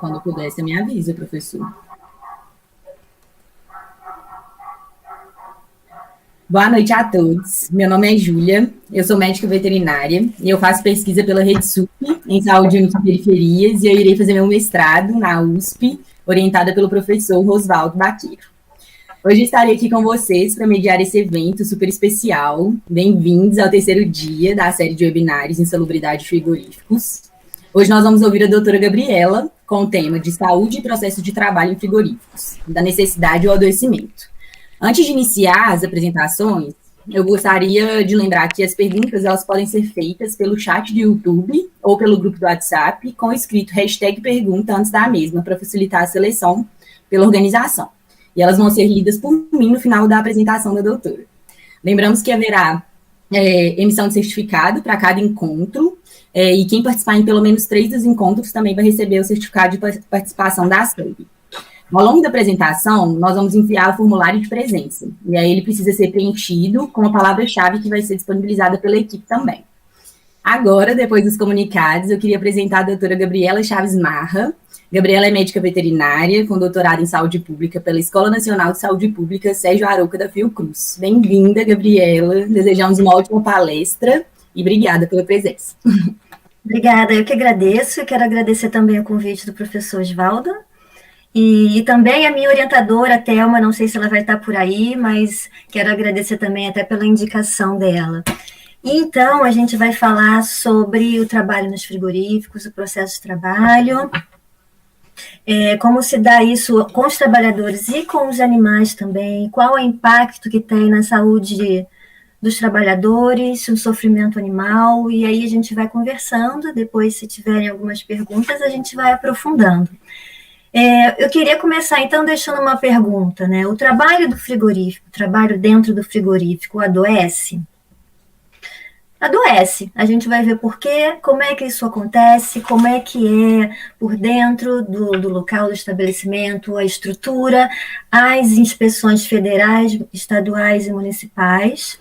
Quando puder, você me avisa, professor. Boa noite a todos. Meu nome é Júlia, eu sou médica veterinária e eu faço pesquisa pela Rede SUP em saúde e periferias e eu irei fazer meu mestrado na USP, orientada pelo professor Rosvaldo Baqueiro. Hoje estarei aqui com vocês para mediar esse evento super especial. Bem-vindos ao terceiro dia da série de webinários Insalubridade de Frigoríficos. Hoje nós vamos ouvir a doutora Gabriela com o tema de saúde e processo de trabalho em frigoríficos, da necessidade ao adoecimento. Antes de iniciar as apresentações, eu gostaria de lembrar que as perguntas elas podem ser feitas pelo chat do YouTube ou pelo grupo do WhatsApp com o escrito #pergunta antes da mesma para facilitar a seleção pela organização. E elas vão ser lidas por mim no final da apresentação da doutora. Lembramos que haverá emissão de certificado para cada encontro e quem participar em pelo menos 3 dos encontros também vai receber o certificado de participação da série. Ao longo da apresentação, nós vamos enviar o formulário de presença, e aí ele precisa ser preenchido com a palavra-chave que vai ser disponibilizada pela equipe também. Agora, depois dos comunicados, eu queria apresentar a doutora Gabriela Chaves Marra. Gabriela é médica veterinária, com doutorado em saúde pública pela Escola Nacional de Saúde Pública Sérgio Arouca da Fiocruz. Bem-vinda, Gabriela. Desejamos uma ótima palestra e obrigada pela presença. Obrigada, eu que agradeço. Eu quero agradecer também o convite do professor Osvaldo. E também a minha orientadora, Thelma, não sei se ela vai estar por aí, mas quero agradecer também até pela indicação dela. E então, a gente vai falar sobre o trabalho nos frigoríficos, o processo de trabalho, como se dá isso com os trabalhadores e com os animais também, qual é o impacto que tem na saúde dos trabalhadores, o sofrimento animal, e aí a gente vai conversando, depois se tiverem algumas perguntas, a gente vai aprofundando. Eu queria começar, então, deixando uma pergunta, né? O trabalho do frigorífico, o trabalho dentro do frigorífico, adoece? Adoece. A gente vai ver por quê, como é que isso acontece, como é que é por dentro do local do estabelecimento, a estrutura, as inspeções federais, estaduais e municipais.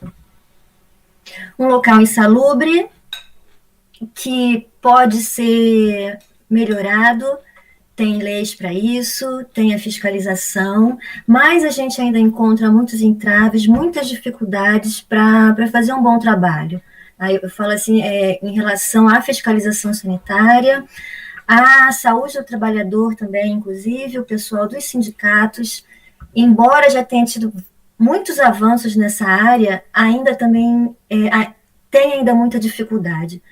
Um local insalubre, que pode ser melhorado. Tem leis para isso, tem a fiscalização, mas a gente ainda encontra muitos entraves, muitas dificuldades para fazer um bom trabalho. Aí eu falo assim, em relação à fiscalização sanitária, à saúde do trabalhador também, inclusive o pessoal dos sindicatos, embora já tenha tido muitos avanços nessa área, ainda também tem ainda muita dificuldade,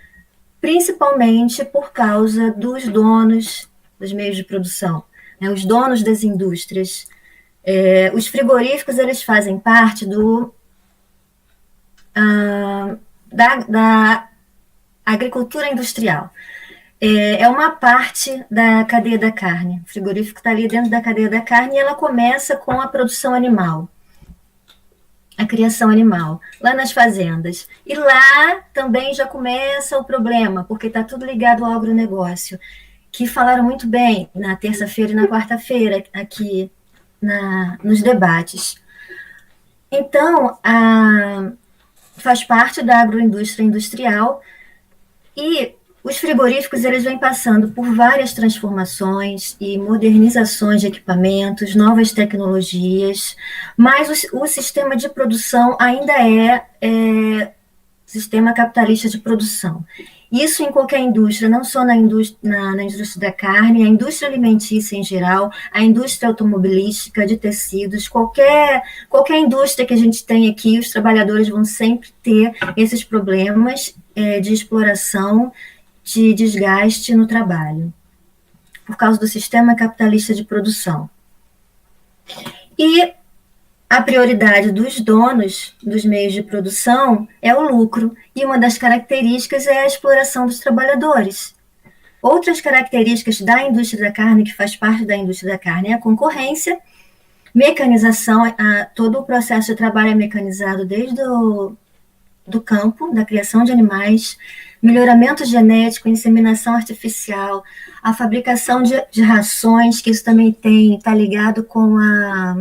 principalmente por causa dos donos dos meios de produção, né, os donos das indústrias. Os frigoríficos, eles fazem parte da agricultura industrial. É uma parte da cadeia da carne. O frigorífico está ali dentro da cadeia da carne e ela começa com a produção animal, a criação animal, lá nas fazendas. E lá também já começa o problema, porque está tudo ligado ao agronegócio, que falaram muito bem na terça-feira e na quarta-feira aqui nos debates. Então, faz parte da agroindústria industrial e os frigoríficos eles vêm passando por várias transformações e modernizações de equipamentos, novas tecnologias, mas o sistema de produção ainda é sistema capitalista de produção. Isso em qualquer indústria, não só na indústria da carne, a indústria alimentícia em geral, a indústria automobilística, de tecidos, qualquer indústria que a gente tem aqui, os trabalhadores vão sempre ter esses problemas de exploração, de desgaste no trabalho, por causa do sistema capitalista de produção. E a prioridade dos donos dos meios de produção é o lucro, e uma das características é a exploração dos trabalhadores. Outras características da indústria da carne, que faz parte da indústria da carne, é a concorrência, mecanização, todo o processo de trabalho é mecanizado desde do campo, da criação de animais, melhoramento genético, inseminação artificial, a fabricação de rações, que isso também está ligado com a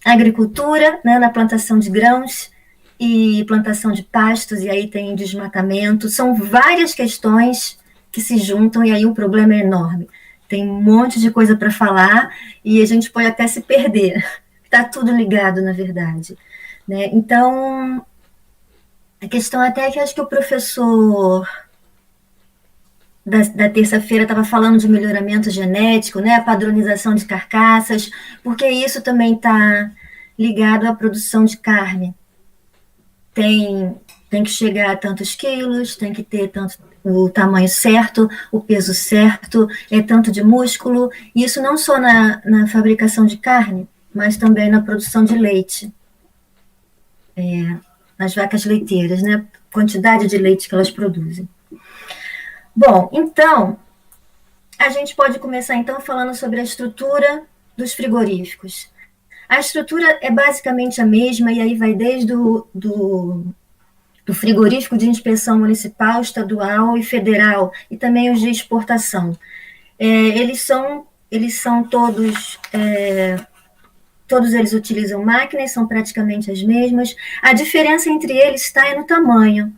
agricultura, né, na plantação de grãos e plantação de pastos, e aí tem desmatamento. São várias questões que se juntam e aí o problema é enorme. tem um monte de coisa para falar e a gente pode até se perder. Está tudo ligado, na verdade. Né? Então, a questão até é que acho que o professor da terça-feira estava falando de melhoramento genético, né? A padronização de carcaças, porque isso também está ligado à produção de carne. Tem que chegar a tantos quilos, tem que ter tanto o tamanho certo, o peso certo, tanto de músculo, e isso não só na fabricação de carne, mas também na produção de leite. Nas vacas leiteiras, né? Quantidade de leite que elas produzem. Bom, então, a gente pode começar então falando sobre a estrutura dos frigoríficos. A estrutura é basicamente a mesma, e aí vai desde do frigorífico de inspeção municipal, estadual e federal, e também os de exportação. Eles são todos... todos eles utilizam máquinas, são praticamente as mesmas. A diferença entre eles está no tamanho.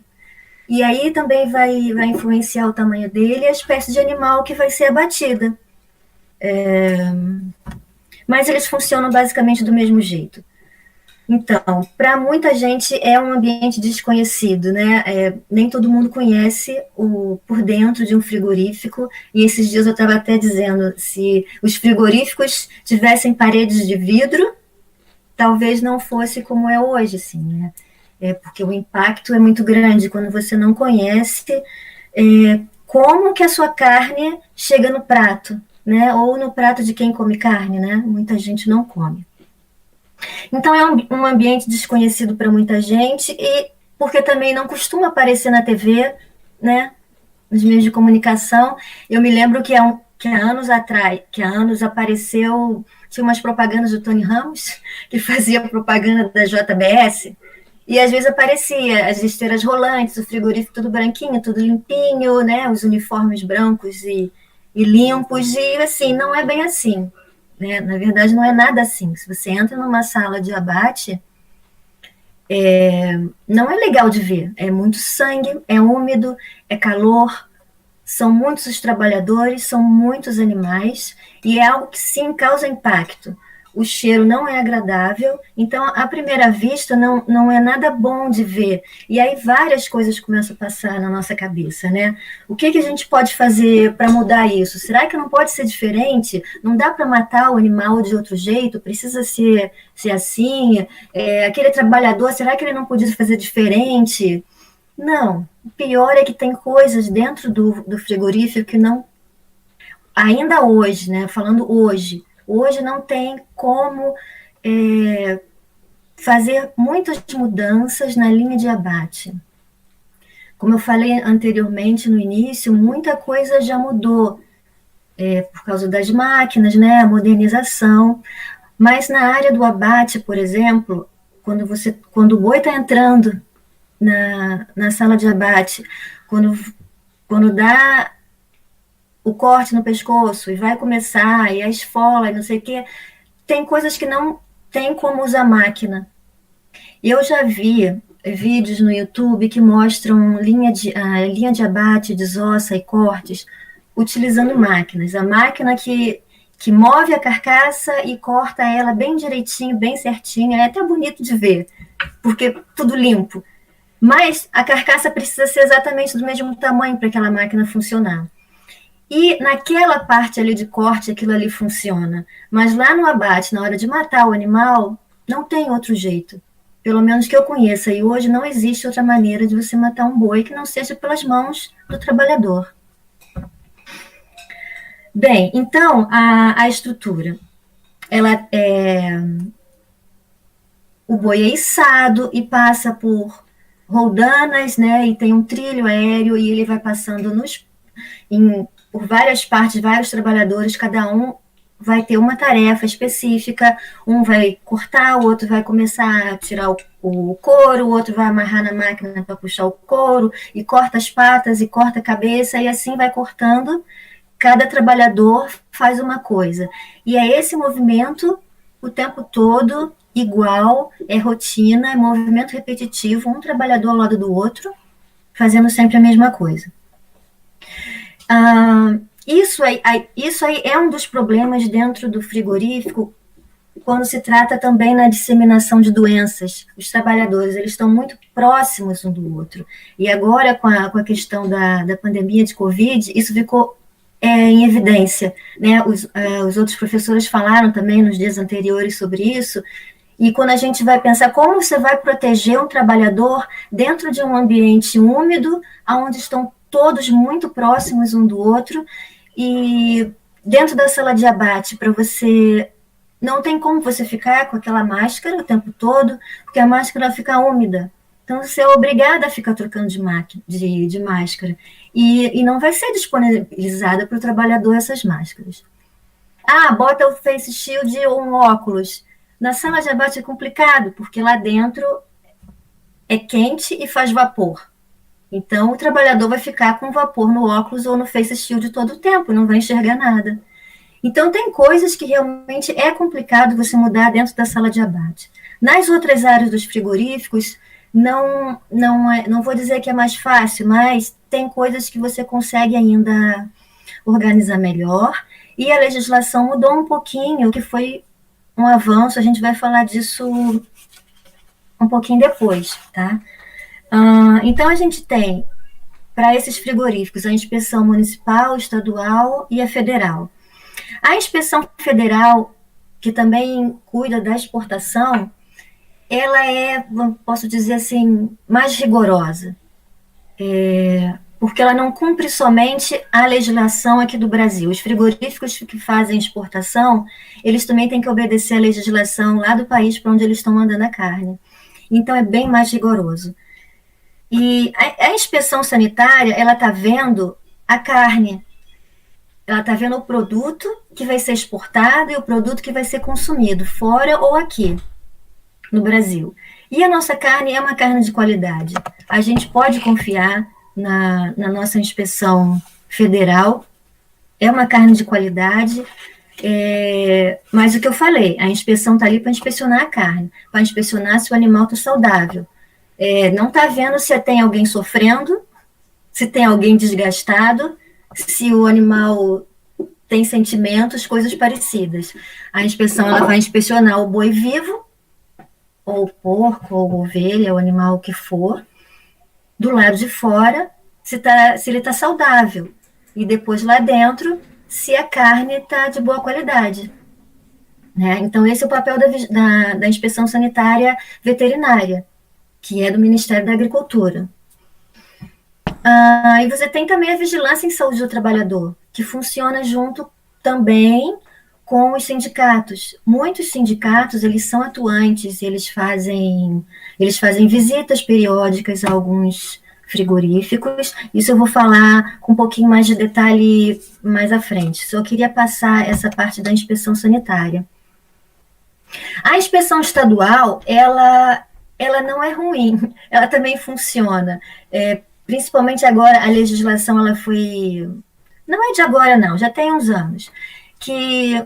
E aí também vai influenciar o tamanho dele e a espécie de animal que vai ser abatida. Mas eles funcionam basicamente do mesmo jeito. Então, para muita gente é um ambiente desconhecido, né? Nem todo mundo conhece por dentro de um frigorífico, e esses dias eu estava até dizendo, se os frigoríficos tivessem paredes de vidro, talvez não fosse como é hoje, assim, né? Porque o impacto é muito grande quando você não conhece como que a sua carne chega no prato, né? Ou no prato de quem come carne, né? Muita gente não come. Então, é um ambiente desconhecido para muita gente, e porque também não costuma aparecer na TV, né, nos meios de comunicação. Eu me lembro que há anos apareceu, tinha umas propagandas do Tony Ramos, que fazia propaganda da JBS, e às vezes aparecia as esteiras rolantes, o frigorífico tudo branquinho, tudo limpinho, né, os uniformes brancos e limpos, e assim, não é bem assim. Né? Na verdade, não é nada assim. Se você entra numa sala de abate, não é legal de ver. É muito sangue, é úmido, é calor, são muitos os trabalhadores, são muitos animais, e é algo que sim causa impacto. O cheiro não é agradável, então, à primeira vista, não é nada bom de ver. E aí várias coisas começam a passar na nossa cabeça, né? O que a gente pode fazer para mudar isso? Será que não pode ser diferente? Não dá para matar o animal de outro jeito? Precisa ser assim? Aquele trabalhador, será que ele não podia fazer diferente? Não. O pior é que tem coisas dentro do frigorífico que não... Ainda hoje, né? Falando hoje não tem como fazer muitas mudanças na linha de abate. Como eu falei anteriormente, no início, muita coisa já mudou por causa das máquinas, né, a modernização, mas na área do abate, por exemplo, quando o boi está entrando na sala de abate, quando dá o corte no pescoço e vai começar, e a esfola, e não sei o quê, tem coisas que não tem como usar máquina. Eu já vi vídeos no YouTube que mostram linha de abate, desossa e cortes, utilizando máquinas. A máquina que move a carcaça e corta ela bem direitinho, bem certinho, é até bonito de ver, porque tudo limpo. Mas a carcaça precisa ser exatamente do mesmo tamanho para aquela máquina funcionar. E naquela parte ali de corte, aquilo ali funciona. Mas lá no abate, na hora de matar o animal, não tem outro jeito. Pelo menos que eu conheça. E hoje não existe outra maneira de você matar um boi que não seja pelas mãos do trabalhador. Bem, então, a estrutura. O boi é içado e passa por roldanas, né? E tem um trilho aéreo e ele vai passando por várias partes, vários trabalhadores, cada um vai ter uma tarefa específica, um vai cortar, o outro vai começar a tirar o couro, o outro vai amarrar na máquina para puxar o couro, e corta as patas, e corta a cabeça, e assim vai cortando, cada trabalhador faz uma coisa. E é esse movimento o tempo todo, igual, é rotina, é movimento repetitivo, um trabalhador ao lado do outro, fazendo sempre a mesma coisa. Isso aí é um dos problemas dentro do frigorífico, quando se trata também na disseminação de doenças. Os trabalhadores, eles estão muito próximos um do outro. E agora, com a questão da pandemia de Covid, isso ficou em evidência. Né? Os outros professores falaram também nos dias anteriores sobre isso. E quando a gente vai pensar como você vai proteger um trabalhador dentro de um ambiente úmido, onde estão todos muito próximos um do outro, e dentro da sala de abate, para você não tem como você ficar com aquela máscara o tempo todo, porque a máscara fica úmida. Então, você é obrigada a ficar trocando de máscara. E não vai ser disponibilizada para o trabalhador essas máscaras. Bota o face shield ou um óculos. Na sala de abate é complicado, porque lá dentro é quente e faz vapor. Então, o trabalhador vai ficar com vapor no óculos ou no face shield todo o tempo, não vai enxergar nada. Então, tem coisas que realmente é complicado você mudar dentro da sala de abate. Nas outras áreas dos frigoríficos, não vou dizer que é mais fácil, mas tem coisas que você consegue ainda organizar melhor. E a legislação mudou um pouquinho, que foi um avanço, a gente vai falar disso um pouquinho depois, tá? Então, a gente tem, para esses frigoríficos, a inspeção municipal, estadual e a federal. A inspeção federal, que também cuida da exportação, ela é, posso dizer assim, mais rigorosa, porque ela não cumpre somente a legislação aqui do Brasil. Os frigoríficos que fazem exportação, eles também têm que obedecer a legislação lá do país para onde eles estão mandando a carne. Então, é bem mais rigoroso. E a inspeção sanitária, ela está vendo a carne, ela está vendo o produto que vai ser exportado e o produto que vai ser consumido, fora ou aqui, no Brasil. E a nossa carne é uma carne de qualidade. A gente pode confiar na nossa inspeção federal, é uma carne de qualidade, mas o que eu falei, a inspeção está ali para inspecionar a carne, para inspecionar se o animal está saudável. Não está vendo se tem alguém sofrendo, se tem alguém desgastado, se o animal tem sentimentos, coisas parecidas. A inspeção ela vai inspecionar o boi vivo, ou porco, ou ovelha, o animal que for, do lado de fora, se ele está saudável. E depois lá dentro, se a carne está de boa qualidade. Né? Então, esse é o papel da inspeção sanitária veterinária, que é do Ministério da Agricultura. E você tem também a vigilância em saúde do trabalhador, que funciona junto também com os sindicatos. Muitos sindicatos, eles são atuantes, eles fazem visitas periódicas a alguns frigoríficos. Isso eu vou falar com um pouquinho mais de detalhe mais à frente. Só queria passar essa parte da inspeção sanitária. A inspeção estadual, ela não é ruim, ela também funciona. Principalmente agora, a legislação, ela foi... Não é de agora, não, já tem uns anos, que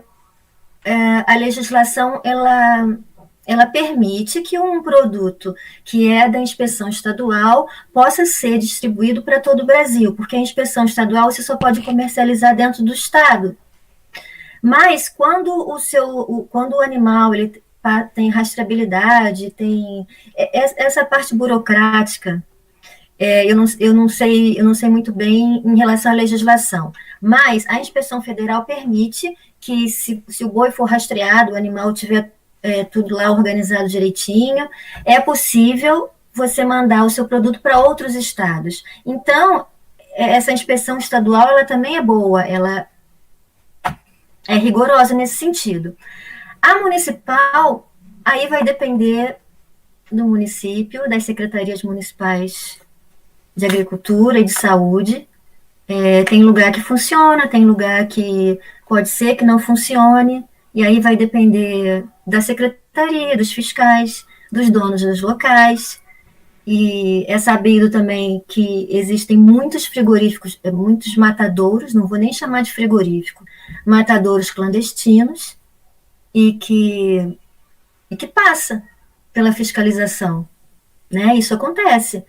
a legislação, ela permite que um produto que é da inspeção estadual possa ser distribuído para todo o Brasil, porque a inspeção estadual você só pode comercializar dentro do estado. Mas quando o animal ele tem rastreabilidade, tem essa parte burocrática, eu não sei muito bem em relação à legislação, mas a inspeção federal permite que se o boi for rastreado, o animal tiver tudo lá organizado direitinho, é possível você mandar o seu produto para outros estados. Então, essa inspeção estadual, ela também é boa, ela é rigorosa nesse sentido. A municipal, aí vai depender do município, das secretarias municipais de agricultura e de saúde. Tem lugar que funciona, tem lugar que pode ser que não funcione, e aí vai depender da secretaria, dos fiscais, dos donos dos locais. E é sabido também que existem muitos frigoríficos, muitos matadouros, não vou nem chamar de frigorífico, matadouros clandestinos, e que passa pela fiscalização. Né? Isso acontece.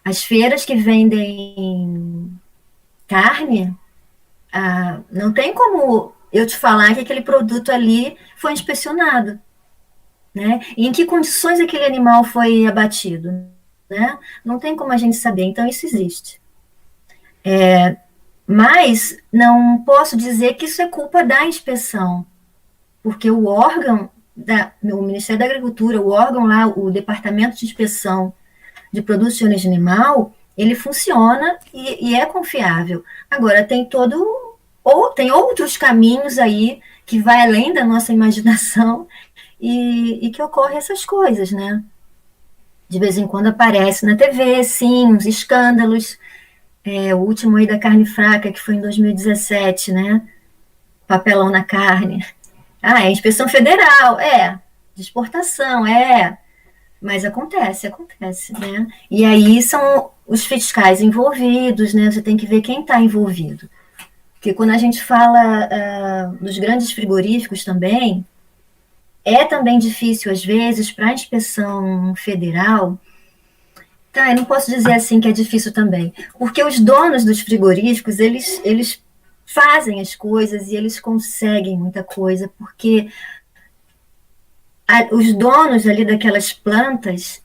As feiras que vendem carne, Não tem como eu te falar que aquele produto ali foi inspecionado, né? E em que condições aquele animal foi abatido, né? Não tem como a gente saber, então isso existe. Mas não posso dizer que isso é culpa da inspeção, porque o órgão, o Ministério da Agricultura, o órgão lá, o Departamento de Inspeção de Produtos de Origem Animal, ele funciona e é confiável. Agora, tem outros caminhos aí que vai além da nossa imaginação e que ocorrem essas coisas, né? De vez em quando aparece na TV, sim, uns escândalos. O último aí da carne fraca, que foi em 2017, né? Papelão na carne. É inspeção federal, de exportação, mas acontece, né? E aí são os fiscais envolvidos, né? Você tem que ver quem está envolvido. Porque quando a gente fala dos grandes frigoríficos também, é também difícil, às vezes, para a inspeção federal. Tá, eu não posso dizer assim que é difícil também, porque os donos dos frigoríficos, eles fazem as coisas e eles conseguem muita coisa, porque os donos ali daquelas plantas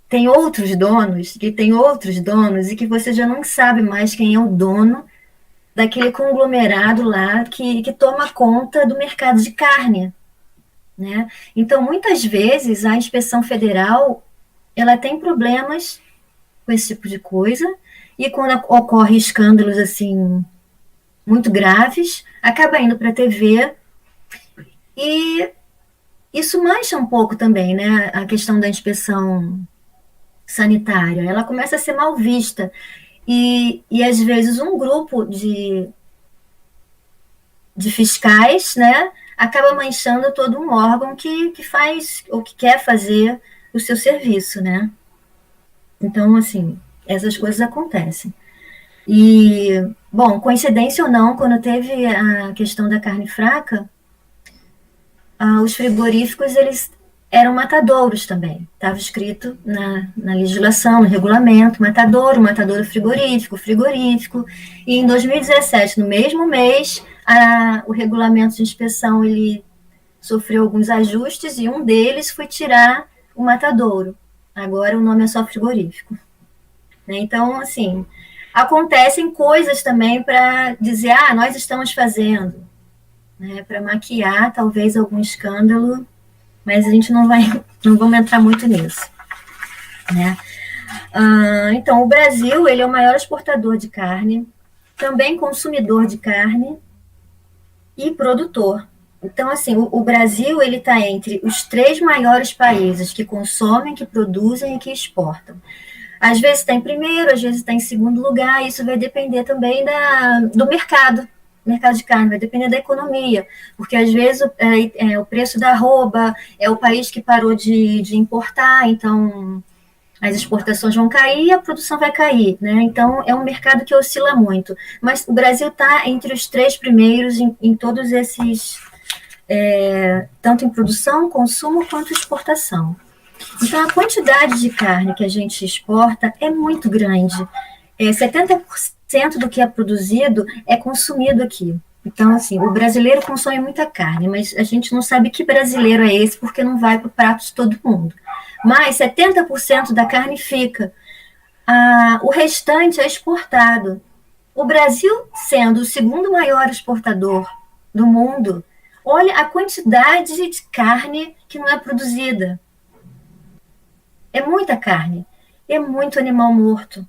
têm outros donos, que têm outros donos, e que você já não sabe mais quem é o dono daquele conglomerado lá que toma conta do mercado de carne, né? Então, muitas vezes, a inspeção federal, ela tem problemas com esse tipo de coisa, e quando ocorre escândalos, assim, muito graves, acaba indo para a TV, e isso mancha um pouco também, né, a questão da inspeção sanitária. Ela começa a ser mal vista, e às vezes um grupo de fiscais, né, acaba manchando todo um órgão que faz ou que quer fazer o seu serviço, né? Então, assim, essas coisas acontecem. E, bom, coincidência ou não, quando teve a questão da carne fraca, os frigoríficos, eles eram matadouros também. Estava escrito na legislação, no regulamento, matadouro frigorífico. E em 2017, no mesmo mês, o regulamento de inspeção ele sofreu alguns ajustes e um deles foi tirar o matadouro. Agora o nome é só frigorífico. Né? Então, assim, acontecem coisas também para dizer, nós estamos fazendo, né? Para maquiar talvez algum escândalo, mas a gente não vamos entrar muito nisso, né? Então, o Brasil, ele é o maior exportador de carne, também consumidor de carne e produtor. Então, assim, o Brasil, ele está entre os 3 maiores países que consomem, que produzem e que exportam. Às vezes está em primeiro, às vezes está em segundo lugar, isso vai depender também do mercado de carne, vai depender da economia, porque às vezes o preço da arroba, é o país que parou de importar, então as exportações vão cair e a produção vai cair, né? Então é um mercado que oscila muito, mas o Brasil está entre os 3 primeiros em todos esses, tanto em produção, consumo, quanto exportação. Então, a quantidade de carne que a gente exporta é muito grande. 70% do que é produzido é consumido aqui. Então, assim, o brasileiro consome muita carne, mas a gente não sabe que brasileiro é esse, porque não vai para o prato de todo mundo. Mas 70% da carne fica. O restante é exportado. O Brasil, sendo o segundo maior exportador do mundo, olha a quantidade de carne que não é produzida. É muita carne, é muito animal morto.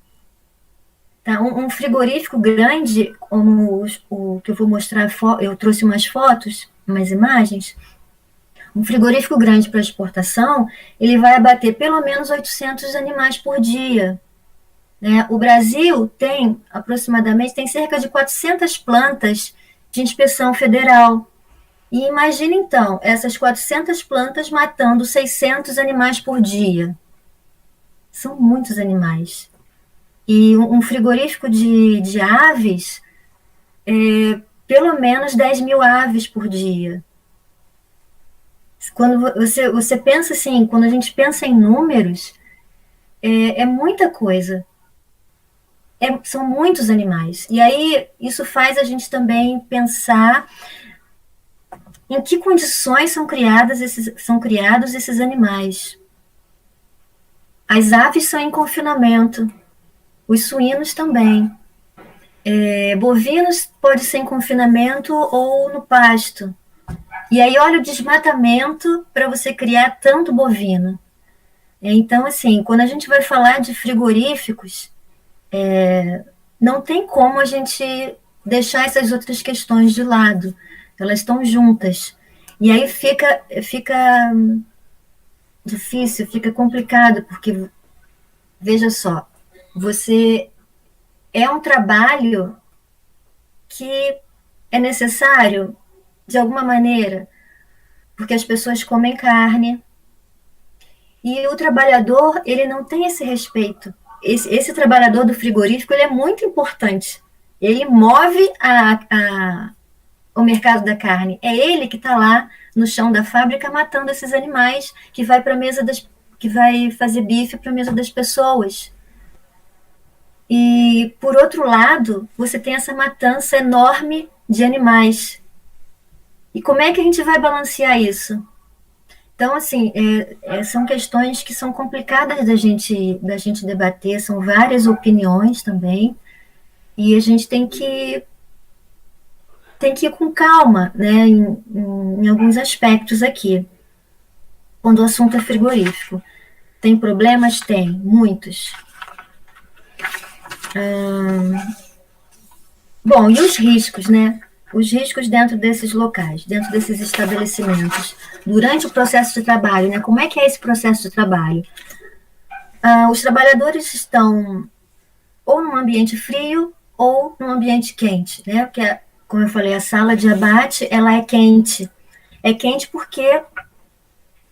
Tá? Um frigorífico grande, como o que eu vou mostrar, eu trouxe umas fotos, umas imagens. Um frigorífico grande para exportação, ele vai abater pelo menos 800 animais por dia. Né? O Brasil tem cerca de 400 plantas de inspeção federal. E imagina então, essas 400 plantas matando 600 animais por dia. São muitos animais. E um frigorífico de aves, pelo menos 10 mil aves por dia. Quando você pensa assim, quando a gente pensa em números, é muita coisa. são muitos animais. E aí isso faz a gente também pensar em que condições são criados esses animais. As aves são em confinamento, os suínos também. Bovinos pode ser em confinamento ou no pasto. E aí olha o desmatamento para você criar tanto bovino. Então, assim, quando a gente vai falar de frigoríficos, não tem como a gente deixar essas outras questões de lado. Elas estão juntas. E aí fica difícil, fica complicado, porque, veja só, você é um trabalho que é necessário, de alguma maneira, porque as pessoas comem carne, e o trabalhador, ele não tem esse respeito. Esse trabalhador do frigorífico, ele é muito importante. Ele move o mercado da carne. É ele que está lá no chão da fábrica matando esses animais que vai para a mesa que vai fazer bife para a mesa das pessoas. E, por outro lado, você tem essa matança enorme de animais. E como é que a gente vai balancear isso? Então, assim, são questões que são complicadas da gente debater, são várias opiniões também, e a gente tem que ir com calma, né, em alguns aspectos aqui, quando o assunto é frigorífico. Tem problemas? Tem, muitos. Bom, e os riscos, né? Os riscos dentro desses locais, dentro desses estabelecimentos, durante o processo de trabalho, né? Como é que é esse processo de trabalho? Os trabalhadores estão ou num ambiente frio ou num ambiente quente, né? Porque, como eu falei, a sala de abate, ela é quente. É quente porque,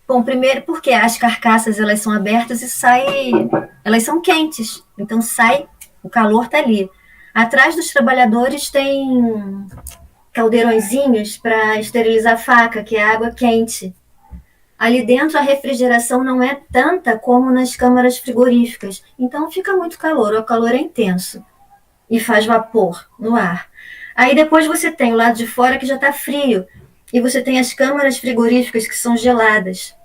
bom, primeiro porque as carcaças, elas são abertas e elas são quentes, então o calor tá ali. Atrás dos trabalhadores tem caldeirõezinhos para esterilizar a faca, que é água quente. Ali dentro a refrigeração não é tanta como nas câmaras frigoríficas, então fica muito calor, o calor é intenso e faz vapor no ar. Aí depois você tem o lado de fora que já está frio e você tem as câmaras frigoríficas que são geladas.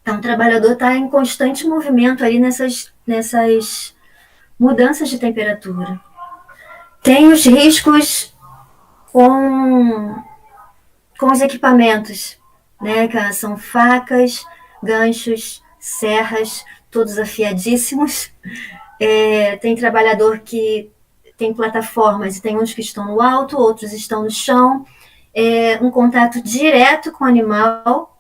Então o trabalhador está em constante movimento ali nessas mudanças de temperatura. Tem os riscos com os equipamentos, né? Que são facas, ganchos, serras, todos afiadíssimos. Tem trabalhador que tem plataformas e tem uns que estão no alto, outros estão no chão. Um contato direto com o animal,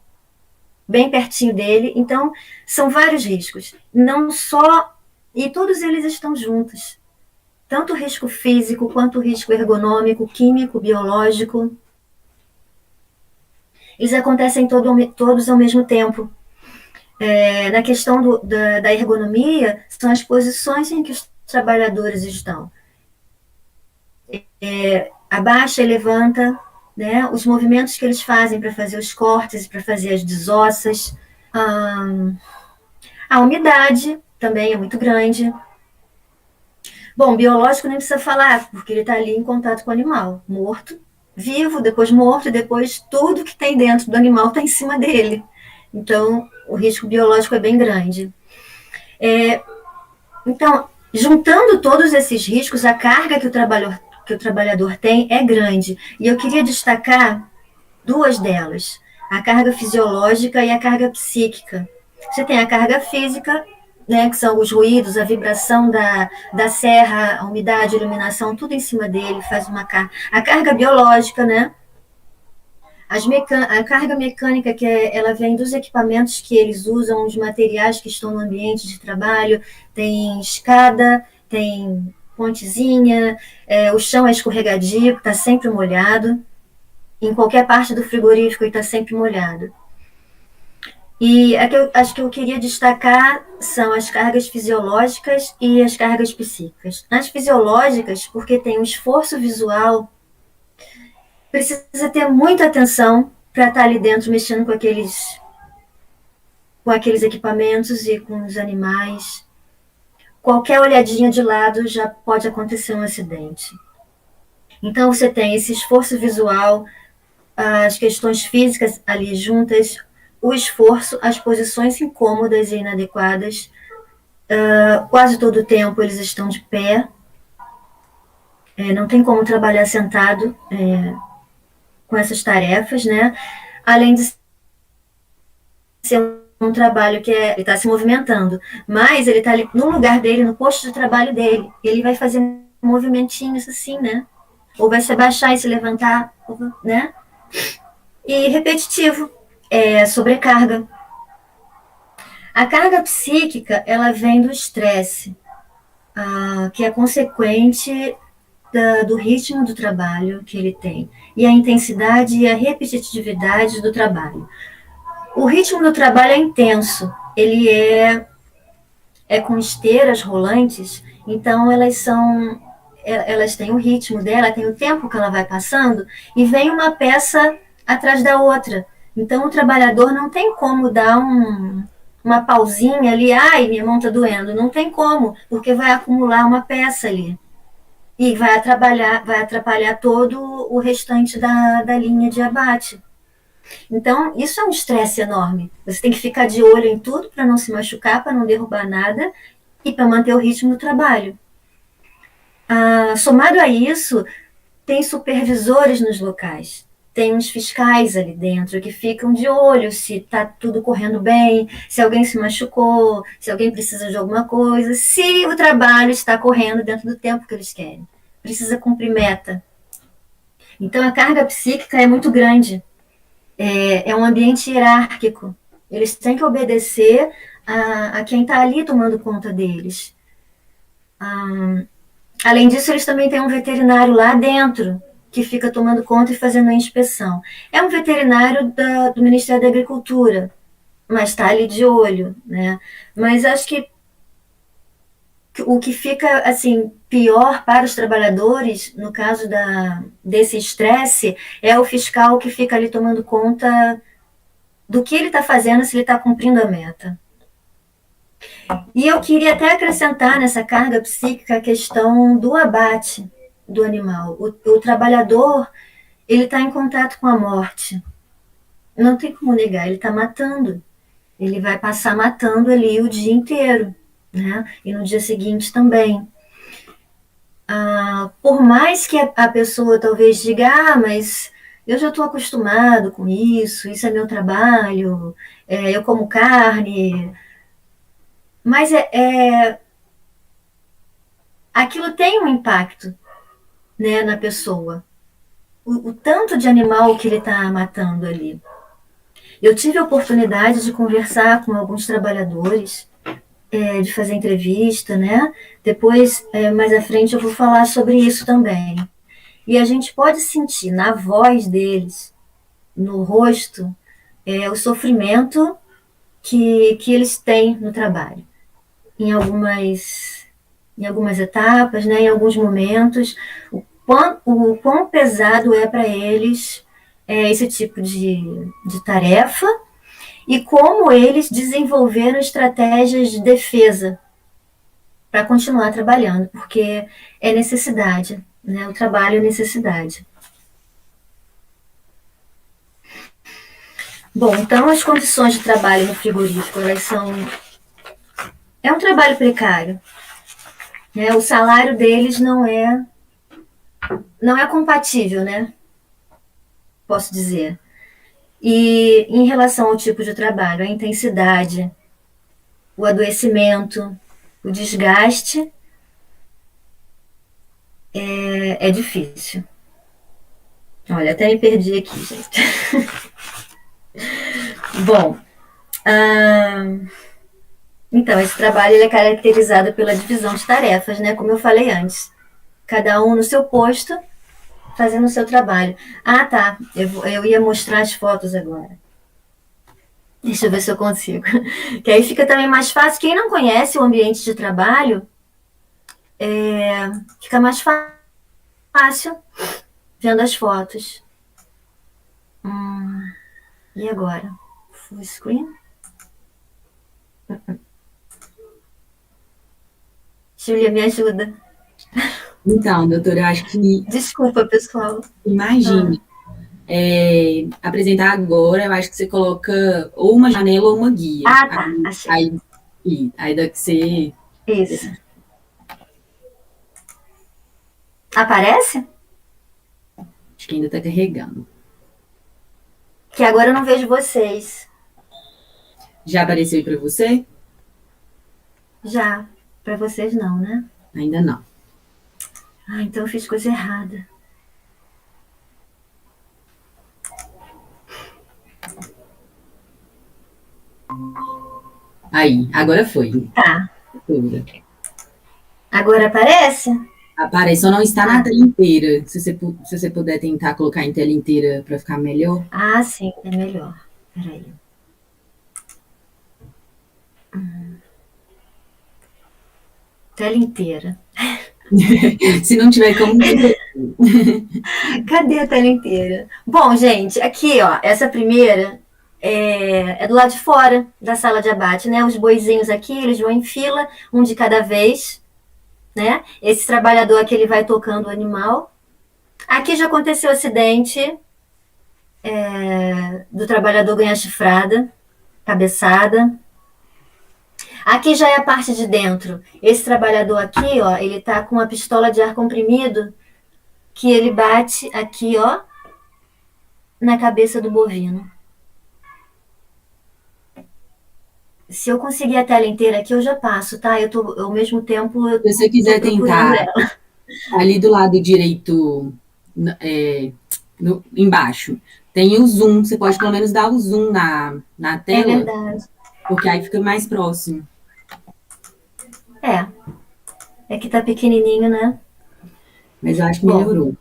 bem pertinho dele. Então, são vários riscos. Não só... E todos eles estão juntos. Tanto o risco físico, quanto o risco ergonômico, químico, biológico. Eles acontecem todos ao mesmo tempo. Na questão da ergonomia, são as posições em que os trabalhadores estão. Abaixa e levanta, né? Os movimentos que eles fazem para fazer os cortes, para fazer as desossas. A umidade também é muito grande. Bom, biológico nem precisa falar, porque ele está ali em contato com o animal, morto, vivo, depois morto, e depois tudo que tem dentro do animal está em cima dele. Então, o risco biológico é bem grande. Então, juntando todos esses riscos, a carga que o trabalhador tem é grande. E eu queria destacar duas delas, a carga fisiológica e a carga psíquica. Você tem a carga física, né, que são os ruídos, a vibração da serra, a umidade, a iluminação, tudo em cima dele, faz uma carga. A carga biológica, né? A carga mecânica, ela vem dos equipamentos que eles usam, os materiais que estão no ambiente de trabalho, tem escada, tem pontezinha, o chão é escorregadio, está sempre molhado, em qualquer parte do frigorífico ele está sempre molhado. E as que eu queria destacar são as cargas fisiológicas e as cargas psíquicas. As fisiológicas, porque tem um esforço visual, precisa ter muita atenção para estar ali dentro mexendo com aqueles equipamentos e com os animais. qualquer olhadinha de lado já pode acontecer um acidente. Então você tem esse esforço visual, as questões físicas ali juntas, o esforço, as posições incômodas e inadequadas. Quase todo o tempo eles estão de pé. Não tem como trabalhar sentado com essas tarefas, né? Além de ser um trabalho que ele está se movimentando, mas ele está ali no lugar dele, no posto de trabalho dele. Ele vai fazer movimentinhos assim, né? Ou vai se abaixar e se levantar, né? E repetitivo, sobrecarga. A carga psíquica, ela vem do estresse, que é consequente do ritmo do trabalho que ele tem, e a intensidade e a repetitividade do trabalho. O ritmo do trabalho é intenso, ele é com esteiras rolantes, então elas têm o ritmo dela, tem o tempo que ela vai passando, e vem uma peça atrás da outra. Então o trabalhador não tem como dar uma pausinha ali, ai, minha mão está doendo. Não tem como, porque vai acumular uma peça ali. E vai atrapalhar todo o restante da linha de abate. Então, isso é um estresse enorme. Você tem que ficar de olho em tudo para não se machucar, para não derrubar nada e para manter o ritmo do trabalho. Somado a isso, tem supervisores nos locais. Tem uns fiscais ali dentro que ficam de olho se está tudo correndo bem, se alguém se machucou, se alguém precisa de alguma coisa, se o trabalho está correndo dentro do tempo que eles querem. Precisa cumprir meta. Então a carga psíquica é muito grande. É um ambiente hierárquico. Eles têm que obedecer a quem está ali tomando conta deles. Além disso, eles também têm um veterinário lá dentro que fica tomando conta e fazendo a inspeção. É um veterinário do Ministério da Agricultura, mas está ali de olho, né? Mas acho que o que fica assim pior para os trabalhadores, no caso desse estresse, é o fiscal que fica ali tomando conta do que ele está fazendo, se ele está cumprindo a meta. E eu queria até acrescentar nessa carga psíquica a questão do abate do animal. O trabalhador, ele está em contato com a morte. Não tem como negar, ele está matando. Ele vai passar matando ali o dia inteiro, né? E no dia seguinte também. Por mais que a pessoa talvez diga, mas eu já estou acostumado com isso é meu trabalho, eu como carne, mas aquilo tem um impacto, né, na pessoa. O tanto de animal que ele está matando ali. Eu tive a oportunidade de conversar com alguns trabalhadores, de fazer entrevista, né? Depois, mais à frente, eu vou falar sobre isso também. E a gente pode sentir na voz deles, no rosto, o sofrimento que eles têm no trabalho. Em algumas etapas, né, em alguns momentos, o quão pesado é para eles esse tipo de tarefa e como eles desenvolveram estratégias de defesa para continuar trabalhando, porque é necessidade, né? O trabalho é necessidade. Bom, então as condições de trabalho no frigorífico, elas são... É um trabalho precário, né? O salário deles não é compatível, né? Posso dizer. E em relação ao tipo de trabalho, a intensidade, o adoecimento, o desgaste, é difícil. Olha, até me perdi aqui, gente. Bom, então, esse trabalho ele é caracterizado pela divisão de tarefas, né? Como eu falei antes. Cada um no seu posto, fazendo o seu trabalho. Ah, tá. Eu ia mostrar as fotos agora. Deixa eu ver se eu consigo. Que aí fica também mais fácil. Quem não conhece o ambiente de trabalho, fica mais fácil vendo as fotos. E agora? Full screen? Júlia, me ajuda. Então, doutora, eu acho que, Desculpa, pessoal. Ah, imagine, apresentar agora, eu acho que você coloca ou uma janela ou uma guia. tá, Aí, achei. aí, aí daqui você. Isso. Aparece? Acho que ainda está carregando. Que agora eu não vejo vocês. Já apareceu aí para você? Já. Para vocês não, né? Ainda não. Ah, então eu fiz coisa errada. Aí, agora foi. Tá. Doutora. Agora aparece? Aparece, só não está na Tá. tela inteira. Se você puder tentar colocar em tela inteira para ficar melhor. Ah, sim, é melhor. Peraí. Tela inteira. Se não tiver como. Cadê a tela inteira? Bom, gente, aqui, ó, essa primeira é do lado de fora da sala de abate, né? Os boizinhos aqui, eles vão em fila, um de cada vez, né? Esse trabalhador aqui, ele vai tocando o animal. Aqui já aconteceu o acidente do trabalhador ganhar chifrada, cabeçada. Aqui já é a parte de dentro. Esse trabalhador aqui, ó, ele tá com uma pistola de ar comprimido que ele bate aqui, ó, na cabeça do bovino. Se eu conseguir a tela inteira aqui, eu já passo, tá? Ao mesmo tempo, eu Se você tô quiser procurando tentar ela. ali do lado direito, embaixo, tem o zoom. Você pode pelo menos dar o zoom na É tela, verdade. porque aí fica mais próximo. É, é que tá pequenininho, né? Mas eu acho que Bom, melhorou.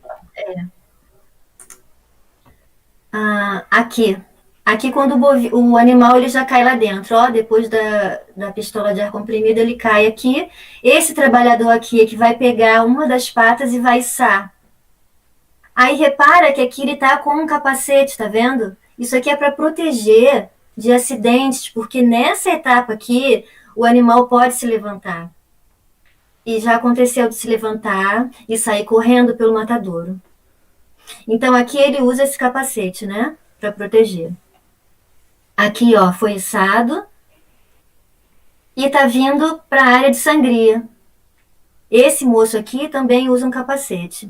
aqui. Aqui quando o animal ele já cai lá dentro, ó, depois da pistola de ar comprimido, ele cai aqui. Esse trabalhador aqui é que vai pegar uma das patas e vai içar. Aí repara que aqui ele tá com um capacete, tá vendo? Isso aqui é para proteger de acidentes, porque nessa etapa aqui o animal pode se levantar. E já aconteceu de se levantar e sair correndo pelo matadouro. Então aqui ele usa esse capacete, né? Para proteger. Aqui, ó, foi içado e tá vindo para a área de sangria. Esse moço aqui também usa um capacete.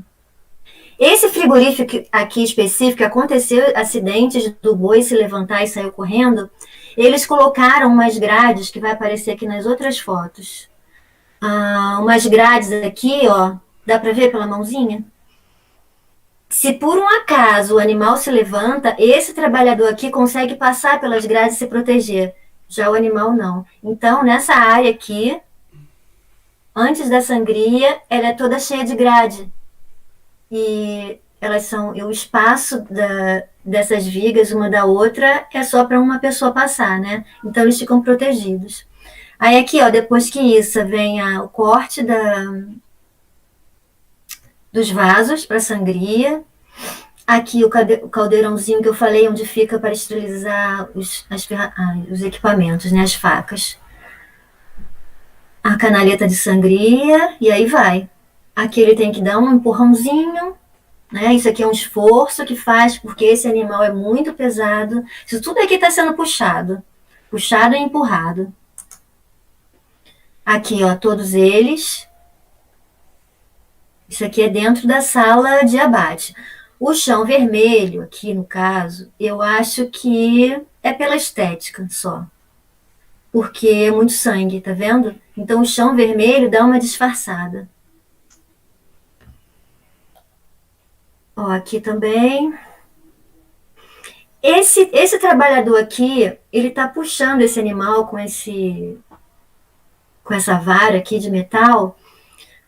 Esse frigorífico aqui específico, aconteceu acidentes do boi se levantar e sair correndo, eles colocaram umas grades, que vai aparecer aqui nas outras fotos. Umas grades aqui, ó, dá para ver pela mãozinha? Se por um acaso o animal se levanta, esse trabalhador aqui consegue passar pelas grades e se proteger. Já o animal não. Então, nessa área aqui, antes da sangria, ela é toda cheia de grade. E elas são. E o espaço dessas vigas, uma da outra, é só para uma pessoa passar, né? Então eles ficam protegidos. Aí aqui, ó, depois que isso, vem o corte dos vasos para sangria. Aqui o caldeirãozinho que eu falei, onde fica para esterilizar os equipamentos, né? As facas. A canaleta de sangria, e aí vai. Aqui ele tem que dar um empurrãozinho, né? Isso aqui é um esforço que faz, porque esse animal é muito pesado. Isso tudo aqui está sendo puxado. Puxado e empurrado. Aqui, ó, todos eles. Isso aqui é dentro da sala de abate. O chão vermelho, aqui no caso, eu acho que é pela estética só. Porque é muito sangue, tá vendo? Então o chão vermelho dá uma disfarçada. Ó, aqui também. Esse trabalhador aqui, ele tá puxando esse animal com essa vara aqui de metal,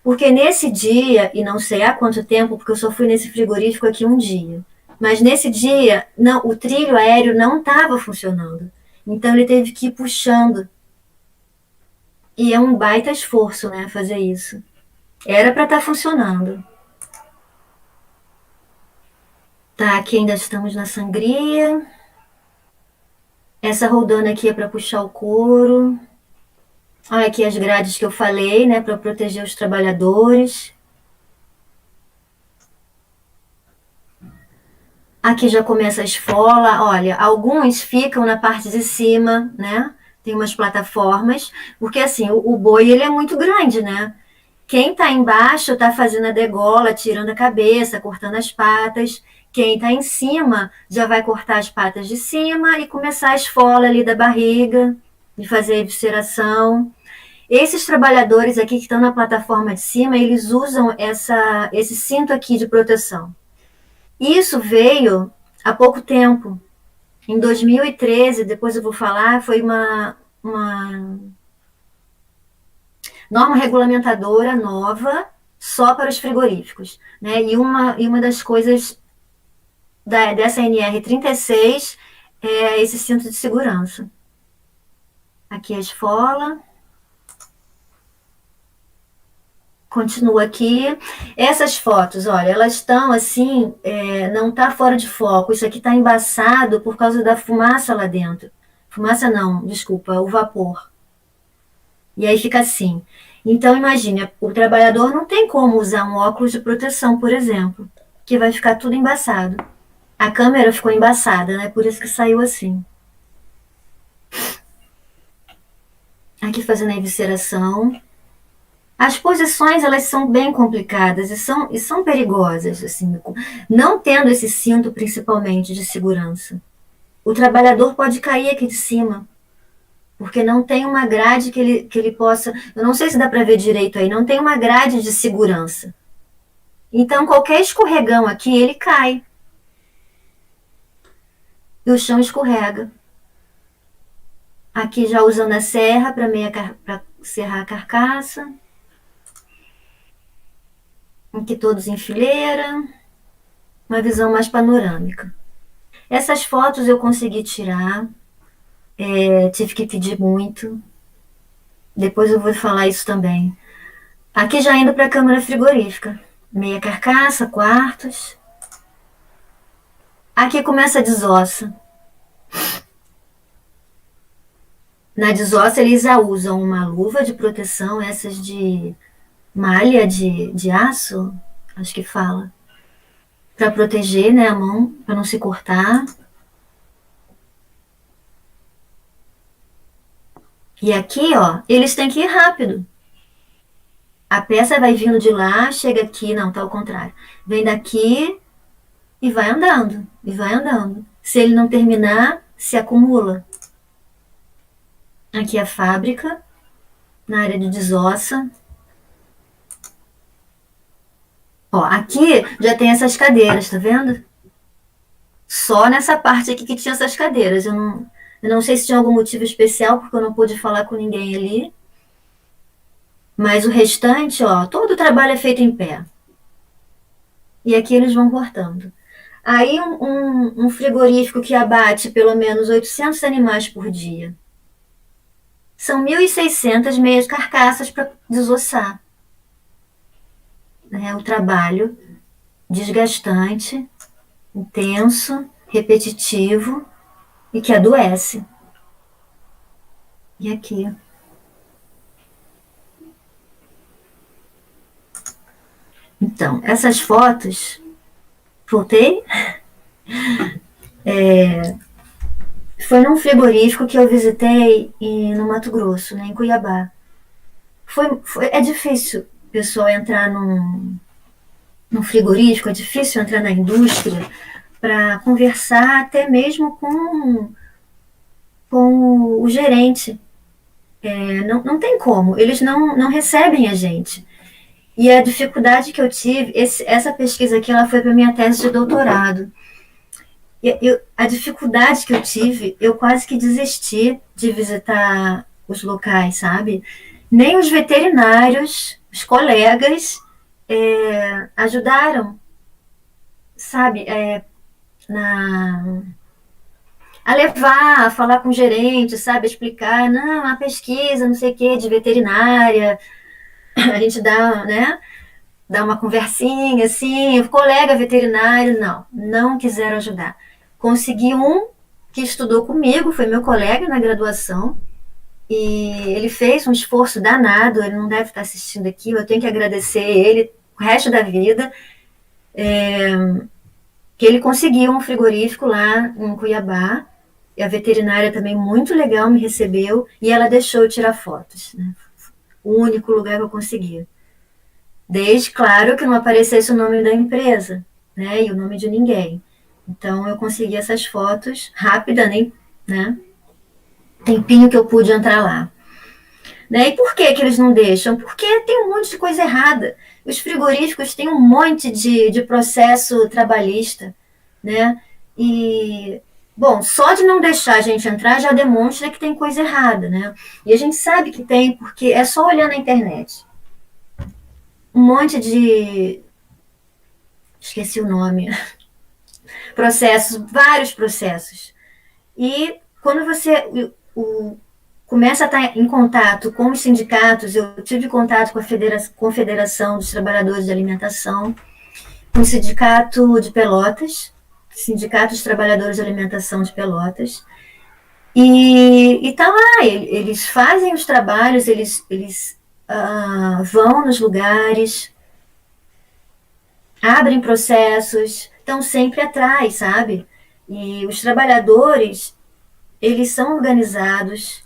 porque nesse dia, e não sei há quanto tempo, porque eu só fui nesse frigorífico aqui um dia, mas nesse dia, não, o trilho aéreo não estava funcionando. Então ele teve que ir puxando. E é um baita esforço, né, fazer isso. Era para estar funcionando. Tá, aqui ainda estamos na sangria. Essa roldana aqui é para puxar o couro. Olha aqui as grades que eu falei, né, para proteger os trabalhadores. Aqui já começa a esfola. Olha, alguns ficam na parte de cima, né? Tem umas plataformas, porque assim, o boi ele é muito grande, né? Quem está embaixo está fazendo a degola, tirando a cabeça, cortando as patas. Quem está em cima já vai cortar as patas de cima e começar a esfola ali da barriga, de fazer a evisceração. Esses trabalhadores aqui que estão na plataforma de cima, eles usam esse cinto aqui de proteção. Isso veio há pouco tempo. Em 2013, depois eu vou falar, foi uma norma regulamentadora nova só para os frigoríficos. Né? E uma das coisas dessa NR 36 é esse cinto de segurança. Aqui a esfola. Continua aqui. Essas fotos, olha, elas estão assim, não está fora de foco. Isso aqui está embaçado por causa da fumaça lá dentro. Fumaça não, desculpa, o vapor. E aí fica assim. Então, imagine, o trabalhador não tem como usar um óculos de proteção, por exemplo, que vai ficar tudo embaçado. A câmera ficou embaçada, né? Por isso que saiu assim. Aqui fazendo a evisceração. As posições, elas são bem complicadas e são perigosas, assim, não tendo esse cinto, principalmente, de segurança. O trabalhador pode cair aqui de cima, porque não tem uma grade que ele possa... Eu não sei se dá para ver direito aí, não tem uma grade de segurança. Então, qualquer escorregão aqui, ele cai. E o chão escorrega. Aqui já usando a serra para serrar a carcaça. Aqui todos em fileira, uma visão mais panorâmica. Essas fotos eu consegui tirar, tive que pedir muito, depois eu vou falar isso também. Aqui já indo para a câmara frigorífica, meia carcaça, quartos. Aqui começa a desossa. Na desossa eles já usam uma luva de proteção, essas de malha de aço, acho que fala, para proteger, né, a mão, para não se cortar. E aqui, ó, eles têm que ir rápido. A peça vai vindo de lá, chega aqui, não, tá ao contrário. Vem daqui e vai andando, e vai andando. Se ele não terminar, se acumula. Aqui a fábrica, na área de desossa. Ó, aqui já tem essas cadeiras, tá vendo? Só nessa parte aqui que tinha essas cadeiras. Eu não sei se tinha algum motivo especial, porque eu não pude falar com ninguém ali. Mas o restante, ó, todo o trabalho é feito em pé. E aqui eles vão cortando. Aí um frigorífico que abate pelo menos 800 animais por dia. São 1.600 meias carcaças para desossar. É um trabalho desgastante, intenso, repetitivo e que adoece. E aqui. Então, essas fotos, voltei, foi num frigorífico que eu visitei no Mato Grosso, né, em Cuiabá. É difícil, pessoal, entrar num frigorífico, é difícil entrar na indústria para conversar até mesmo com o gerente. Não tem como, eles não recebem a gente. E a dificuldade que eu tive, essa pesquisa aqui, ela foi para minha tese de doutorado. A dificuldade que eu tive, eu quase que desisti de visitar os locais, sabe? Nem os veterinários, os colegas, ajudaram, sabe? A levar, a falar com o gerente, sabe? Explicar, não, a pesquisa, não sei o quê, de veterinária, a gente dá, né? Dá uma conversinha, assim, o colega veterinário, não quiseram ajudar. Consegui um que estudou comigo, foi meu colega na graduação, E ele fez um esforço danado, ele não deve estar assistindo aqui, eu tenho que agradecer ele o resto da vida, que ele conseguiu um frigorífico lá em Cuiabá, e a veterinária também muito legal me recebeu, e ela deixou eu tirar fotos, né? O único lugar que eu consegui. Desde, claro, que não aparecesse o nome da empresa, né, e o nome de ninguém. Então eu consegui essas fotos rápida, nem, né, tempinho que eu pude entrar lá. Né? E por que eles não deixam? Porque tem um monte de coisa errada. Os frigoríficos têm um monte de processo trabalhista, né? E, bom, só de não deixar a gente entrar já demonstra que tem coisa errada, né? E a gente sabe que tem, porque é só olhar na internet. Um monte de... esqueci o nome. Processos, vários processos. E quando você começa a estar em contato com os sindicatos, eu tive contato com a Confederação dos Trabalhadores de Alimentação, com o Sindicato de Pelotas, Sindicato dos Trabalhadores de Alimentação de Pelotas, e tá lá, eles fazem os trabalhos, eles vão nos lugares, abrem processos, estão sempre atrás, sabe? E os trabalhadores, eles são organizados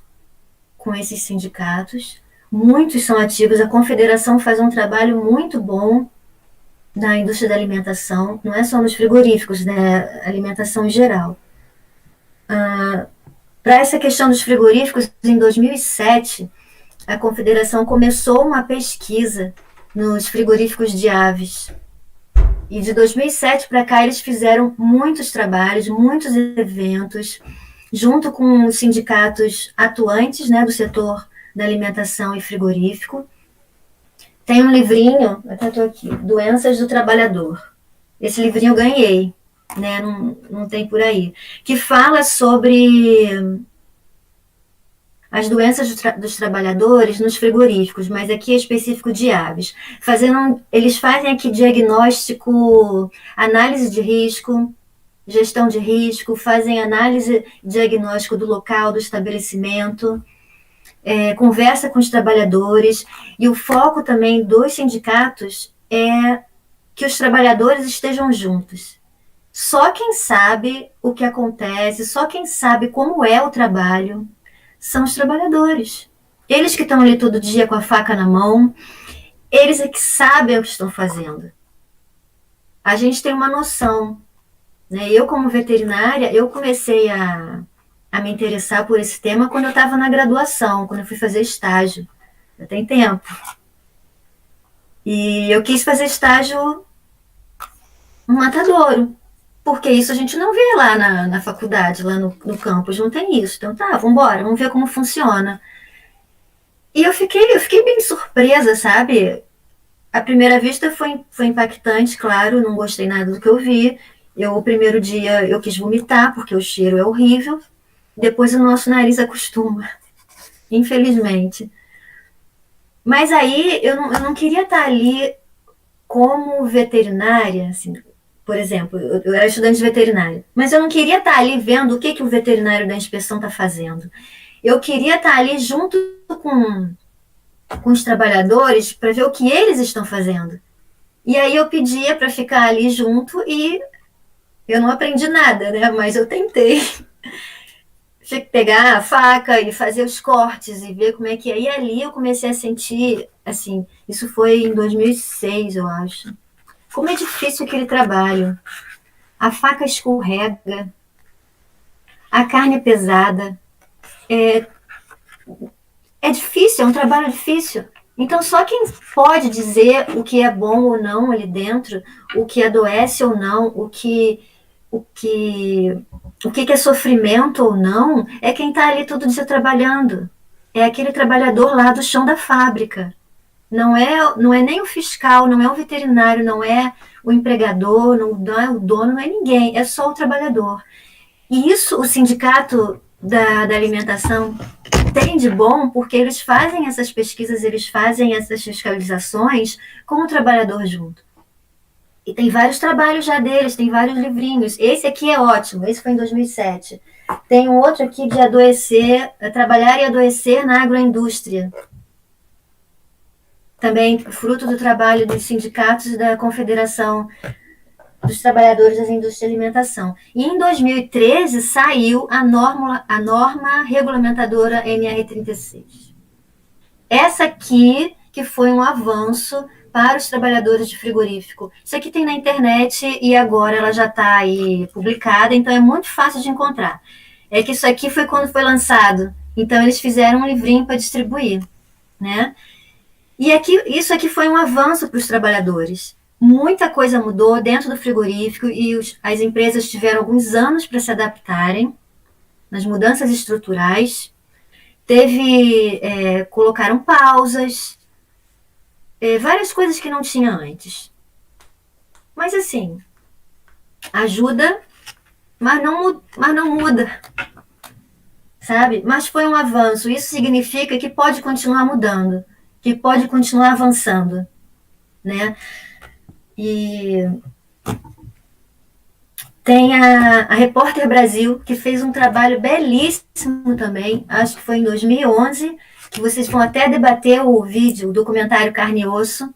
com esses sindicatos, muitos são ativos, a confederação faz um trabalho muito bom na indústria da alimentação, não é só nos frigoríficos, né, alimentação em geral. Para essa questão dos frigoríficos, em 2007, a confederação começou uma pesquisa nos frigoríficos de aves. E de 2007 para cá eles fizeram muitos trabalhos, muitos eventos, junto com os sindicatos atuantes, né, do setor da alimentação e frigorífico. Tem um livrinho, até estou aqui, Doenças do Trabalhador. Esse livrinho eu ganhei, né, não tem por aí, que fala sobre as doenças dos trabalhadores nos frigoríficos, mas aqui é específico de aves. Eles fazem aqui diagnóstico, análise de risco, gestão de risco, fazem análise diagnóstico do local, do estabelecimento, conversa com os trabalhadores, e o foco também dos sindicatos é que os trabalhadores estejam juntos. Só quem sabe o que acontece, só quem sabe como é o trabalho, são os trabalhadores. Eles que estão ali todo dia com a faca na mão, eles é que sabem o que estão fazendo. A gente tem uma noção, né? Eu, como veterinária, eu comecei a me interessar por esse tema quando eu estava na graduação, quando eu fui fazer estágio. Já tem tempo. E eu quis fazer estágio no matadouro, porque isso a gente não vê lá na faculdade, lá no campus, não tem isso. Então tá, vamos embora, vamos ver como funciona. E eu fiquei bem surpresa, sabe? À primeira vista foi impactante, claro, não gostei nada do que eu vi. O primeiro dia eu quis vomitar, porque o cheiro é horrível. Depois o nosso nariz acostuma, infelizmente. Mas aí eu não queria estar ali como veterinária, assim, por exemplo, eu era estudante de veterinária, mas eu não queria estar ali vendo o que o veterinário da inspeção está fazendo. Eu queria estar ali junto com os trabalhadores para ver o que eles estão fazendo. E aí eu pedia para ficar ali junto e eu não aprendi nada, né? Mas eu tentei pegar a faca e fazer os cortes e ver como é que é. E ali eu comecei a sentir, assim, isso foi em 2006, eu acho. Como é difícil aquele trabalho. A faca escorrega, a carne é pesada. É difícil, é um trabalho difícil. Então, só quem pode dizer o que é bom ou não ali dentro, o que adoece ou não, o que é sofrimento ou não, é quem está ali todo dia trabalhando. É aquele trabalhador lá do chão da fábrica. Não é nem o fiscal, não é o veterinário, não é o empregador, não é o dono, não é ninguém, é só o trabalhador. E isso o sindicato da alimentação tem de bom, porque eles fazem essas pesquisas, eles fazem essas fiscalizações com o trabalhador junto. E tem vários trabalhos já deles, tem vários livrinhos. Esse aqui é ótimo, esse foi em 2007. Tem um outro aqui de adoecer, trabalhar e adoecer na agroindústria. Também fruto do trabalho dos sindicatos e da Confederação dos Trabalhadores das Indústrias de Alimentação. E em 2013 saiu a norma regulamentadora NR36. Essa aqui que foi um avanço para os trabalhadores de frigorífico. Isso aqui tem na internet e agora ela já está aí publicada, então é muito fácil de encontrar. É que isso aqui foi quando foi lançado, então eles fizeram um livrinho para distribuir, né? E isso aqui foi um avanço para os trabalhadores. Muita coisa mudou dentro do frigorífico e as empresas tiveram alguns anos para se adaptarem nas mudanças estruturais. Colocaram pausas, várias coisas que não tinha antes. Mas assim, ajuda, mas não muda, sabe? Mas foi um avanço. Isso significa que pode continuar mudando, que pode continuar avançando, né? E tem a Repórter Brasil, que fez um trabalho belíssimo também, acho que foi em 2011, que vocês vão até debater o vídeo, o documentário Carne e Osso.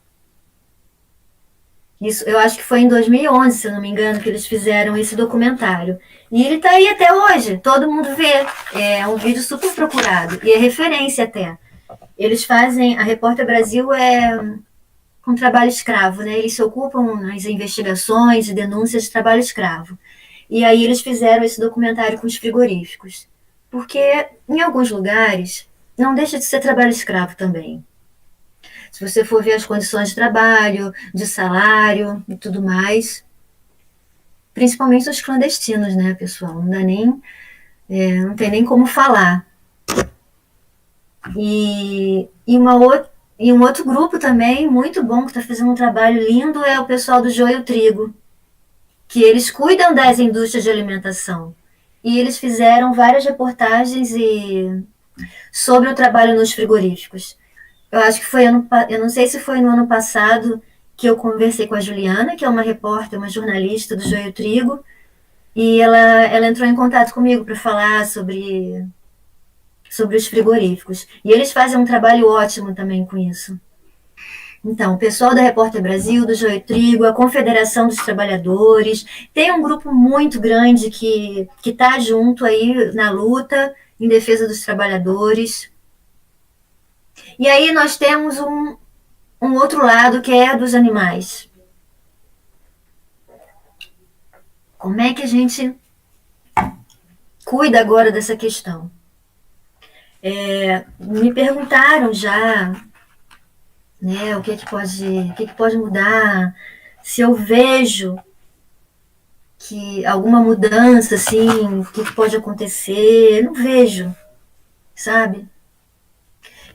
Isso, eu acho que foi em 2011, se eu não me engano, que eles fizeram esse documentário. E ele está aí até hoje, todo mundo vê. É um vídeo super procurado, e é referência até. Eles fazem, a Repórter Brasil com trabalho escravo, né? Eles se ocupam nas investigações e denúncias de trabalho escravo. E aí eles fizeram esse documentário com os frigoríficos. Porque em alguns lugares não deixa de ser trabalho escravo também. Se você for ver as condições de trabalho, de salário e tudo mais, principalmente os clandestinos, né, pessoal? Não dá nem, não tem nem como falar. E um outro grupo também, muito bom, que está fazendo um trabalho lindo, é o pessoal do Joio Trigo, que eles cuidam das indústrias de alimentação. E eles fizeram várias reportagens sobre o trabalho nos frigoríficos. Eu acho que eu não sei se foi no ano passado que eu conversei com a Juliana, que é uma repórter, uma jornalista do Joio Trigo, e ela entrou em contato comigo para falar sobre os frigoríficos. E eles fazem um trabalho ótimo também com isso. Então, o pessoal da Repórter Brasil, do Joio Trigo, a Confederação dos Trabalhadores, tem um grupo muito grande que está junto aí na luta em defesa dos trabalhadores. E aí nós temos um outro lado que é dos animais. Como é que a gente cuida agora dessa questão? Me perguntaram já, né, o que pode mudar, se eu vejo que alguma mudança, assim, o que pode acontecer. Eu não vejo, sabe?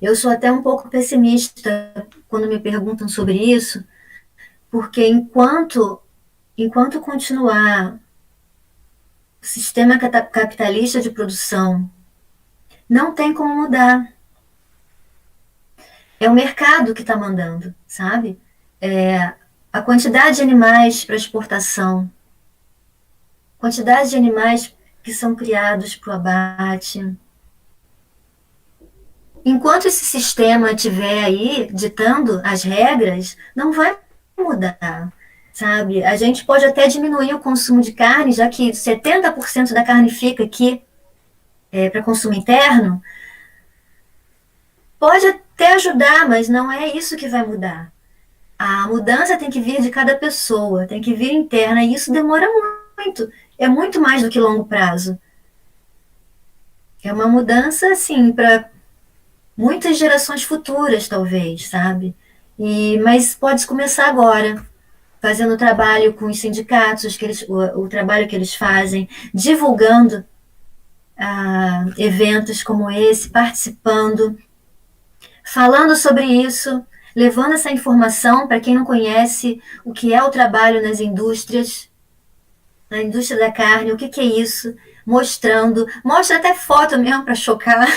Eu sou até um pouco pessimista quando me perguntam sobre isso, porque enquanto continuar o sistema capitalista de produção, não tem como mudar. É o mercado que está mandando, sabe? A quantidade de animais para exportação, quantidade de animais que são criados para o abate. Enquanto esse sistema estiver aí ditando as regras, não vai mudar, sabe? A gente pode até diminuir o consumo de carne, já que 70% da carne fica aqui para consumo interno. Pode até ajudar, mas não é isso que vai mudar. A mudança tem que vir de cada pessoa, tem que vir interna, e isso demora muito. É muito mais do que longo prazo. É uma mudança, assim, para muitas gerações futuras, talvez, sabe? Mas pode começar agora, fazendo trabalho com os sindicatos, o trabalho que eles fazem, divulgando eventos como esse, participando, falando sobre isso, levando essa informação para quem não conhece o que é o trabalho nas indústrias, na indústria da carne, o que é isso, mostra até foto mesmo para chocar.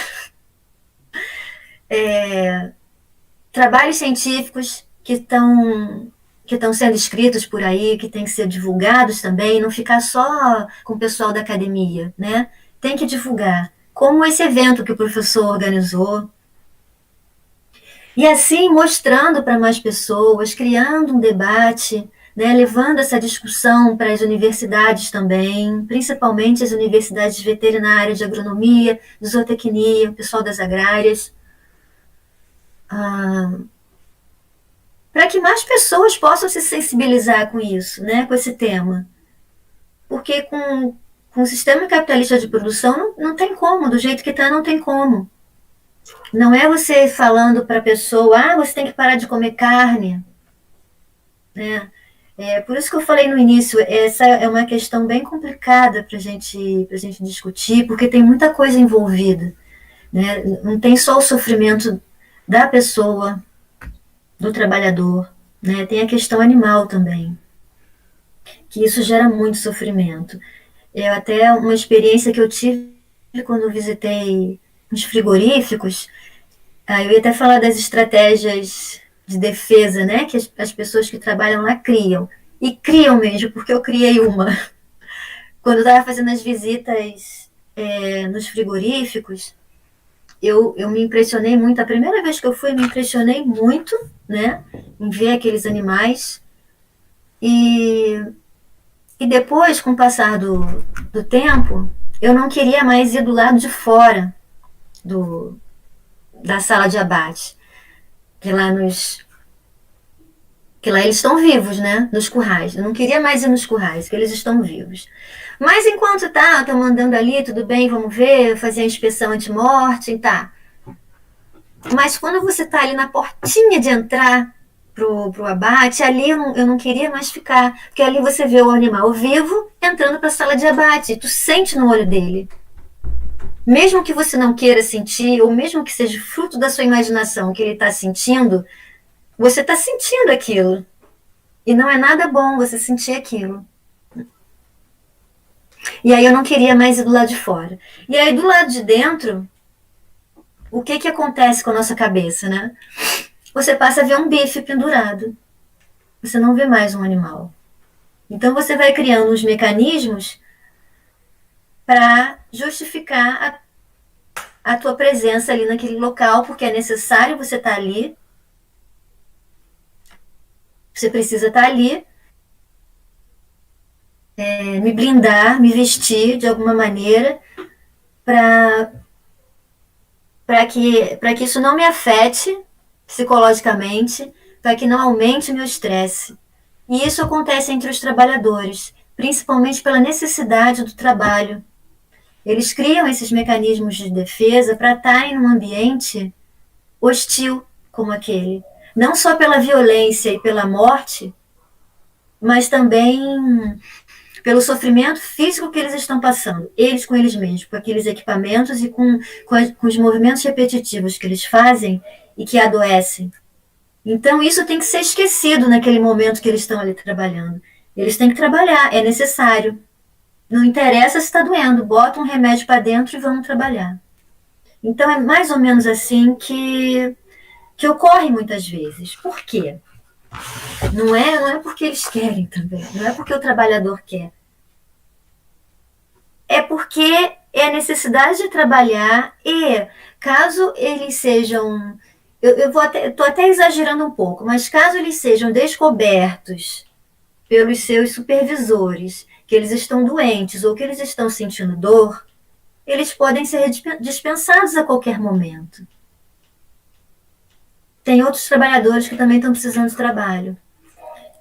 Trabalhos científicos que estão sendo escritos por aí, que têm que ser divulgados também, não ficar só com o pessoal da academia, né? tem que divulgar, como esse evento que o professor organizou. E assim, mostrando para mais pessoas, criando um debate, né, levando essa discussão para as universidades também, principalmente as universidades veterinárias, de agronomia, de zootecnia, pessoal das agrárias, para que mais pessoas possam se sensibilizar com isso, né, com esse tema. Porque com o sistema capitalista de produção não tem como, do jeito que está, não tem como. Não é você falando para a pessoa, você tem que parar de comer carne, né? Por isso que eu falei no início, essa é uma questão bem complicada para gente discutir, porque tem muita coisa envolvida, né? Não tem só o sofrimento da pessoa, do trabalhador, né? Tem a questão animal também, que isso gera muito sofrimento. Até uma experiência que eu tive quando eu visitei os frigoríficos, eu ia até falar das estratégias de defesa, né, que as pessoas que trabalham lá criam. E criam mesmo, porque eu criei uma. Quando eu estava fazendo as visitas nos frigoríficos, eu me impressionei muito. A primeira vez que eu fui, me impressionei muito, né, em ver aqueles animais. E depois, com o passar do tempo, eu não queria mais ir do lado de fora da sala de abate. Que lá eles estão vivos, né? Nos currais. Eu não queria mais ir nos currais, que eles estão vivos. Mas enquanto estão mandando ali, tudo bem, vamos ver, fazer a inspeção anti-morte, tá. Mas quando você está ali na portinha de entrar pro abate, ali eu não queria mais ficar, porque ali você vê o animal vivo entrando para a sala de abate, tu sente no olho dele. Mesmo que você não queira sentir, ou mesmo que seja fruto da sua imaginação que ele está sentindo, você está sentindo aquilo. E não é nada bom você sentir aquilo. E aí eu não queria mais ir do lado de fora. E aí do lado de dentro, o que acontece com a nossa cabeça, né? Você passa a ver um bife pendurado. Você não vê mais um animal. Então você vai criando uns mecanismos para justificar a tua presença ali naquele local, porque é necessário você estar ali. Você precisa estar ali, me blindar, me vestir de alguma maneira para que isso não me afete psicologicamente, para que não aumente o meu estresse. E isso acontece entre os trabalhadores, principalmente pela necessidade do trabalho. Eles criam esses mecanismos de defesa para estarem num ambiente hostil como aquele. Não só pela violência e pela morte, mas também pelo sofrimento físico que eles estão passando, eles com eles mesmos, com aqueles equipamentos e com os movimentos repetitivos que eles fazem e que adoecem. Então isso tem que ser esquecido naquele momento que eles estão ali trabalhando. Eles têm que trabalhar, é necessário. Não interessa se está doendo, bota um remédio para dentro e vamos trabalhar. Então é mais ou menos assim que ocorre muitas vezes. Por quê? Não é porque eles querem também, não é porque o trabalhador quer. É porque é a necessidade de trabalhar e caso eles sejam... estou até exagerando um pouco, mas caso eles sejam descobertos pelos seus supervisores, que eles estão doentes ou que eles estão sentindo dor, eles podem ser dispensados a qualquer momento. Tem outros trabalhadores que também estão precisando de trabalho.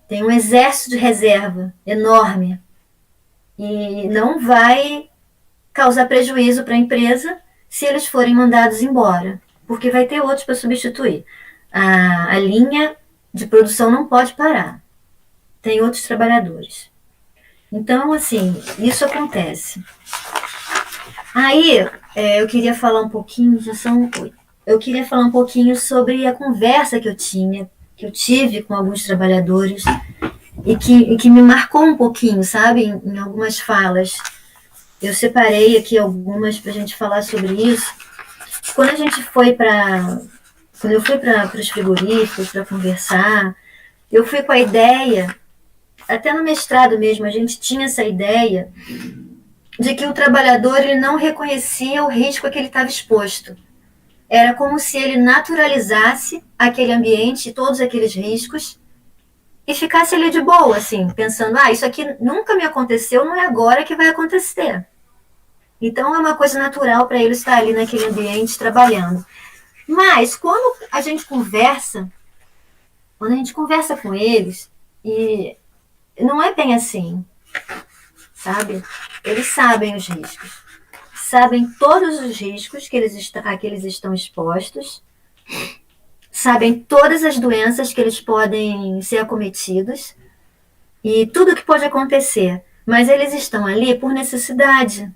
Tem um exército de reserva enorme e não vai causar prejuízo para a empresa se eles forem mandados embora, porque vai ter outros para substituir. A linha de produção não pode parar. Tem outros trabalhadores. Então, assim, isso acontece. Aí, eu queria falar um pouquinho, eu queria falar um pouquinho sobre a conversa que eu tive com alguns trabalhadores e que me marcou um pouquinho, sabe, em algumas falas. Eu separei aqui algumas para a gente falar sobre isso. Quando eu fui para os frigoríficos para conversar, eu fui com a ideia, até no mestrado mesmo, a gente tinha essa ideia de que o trabalhador ele não reconhecia o risco a que ele estava exposto. Era como se ele naturalizasse aquele ambiente, todos aqueles riscos, e ficasse ali de boa, assim, pensando, isso aqui nunca me aconteceu, não é agora que vai acontecer. Então é uma coisa natural para ele estar ali naquele ambiente trabalhando. Mas quando a gente conversa com eles, e não é bem assim, sabe? Eles sabem os riscos. Sabem todos os riscos a que eles estão expostos, sabem todas as doenças que eles podem ser acometidos e tudo que pode acontecer, mas eles estão ali por necessidade.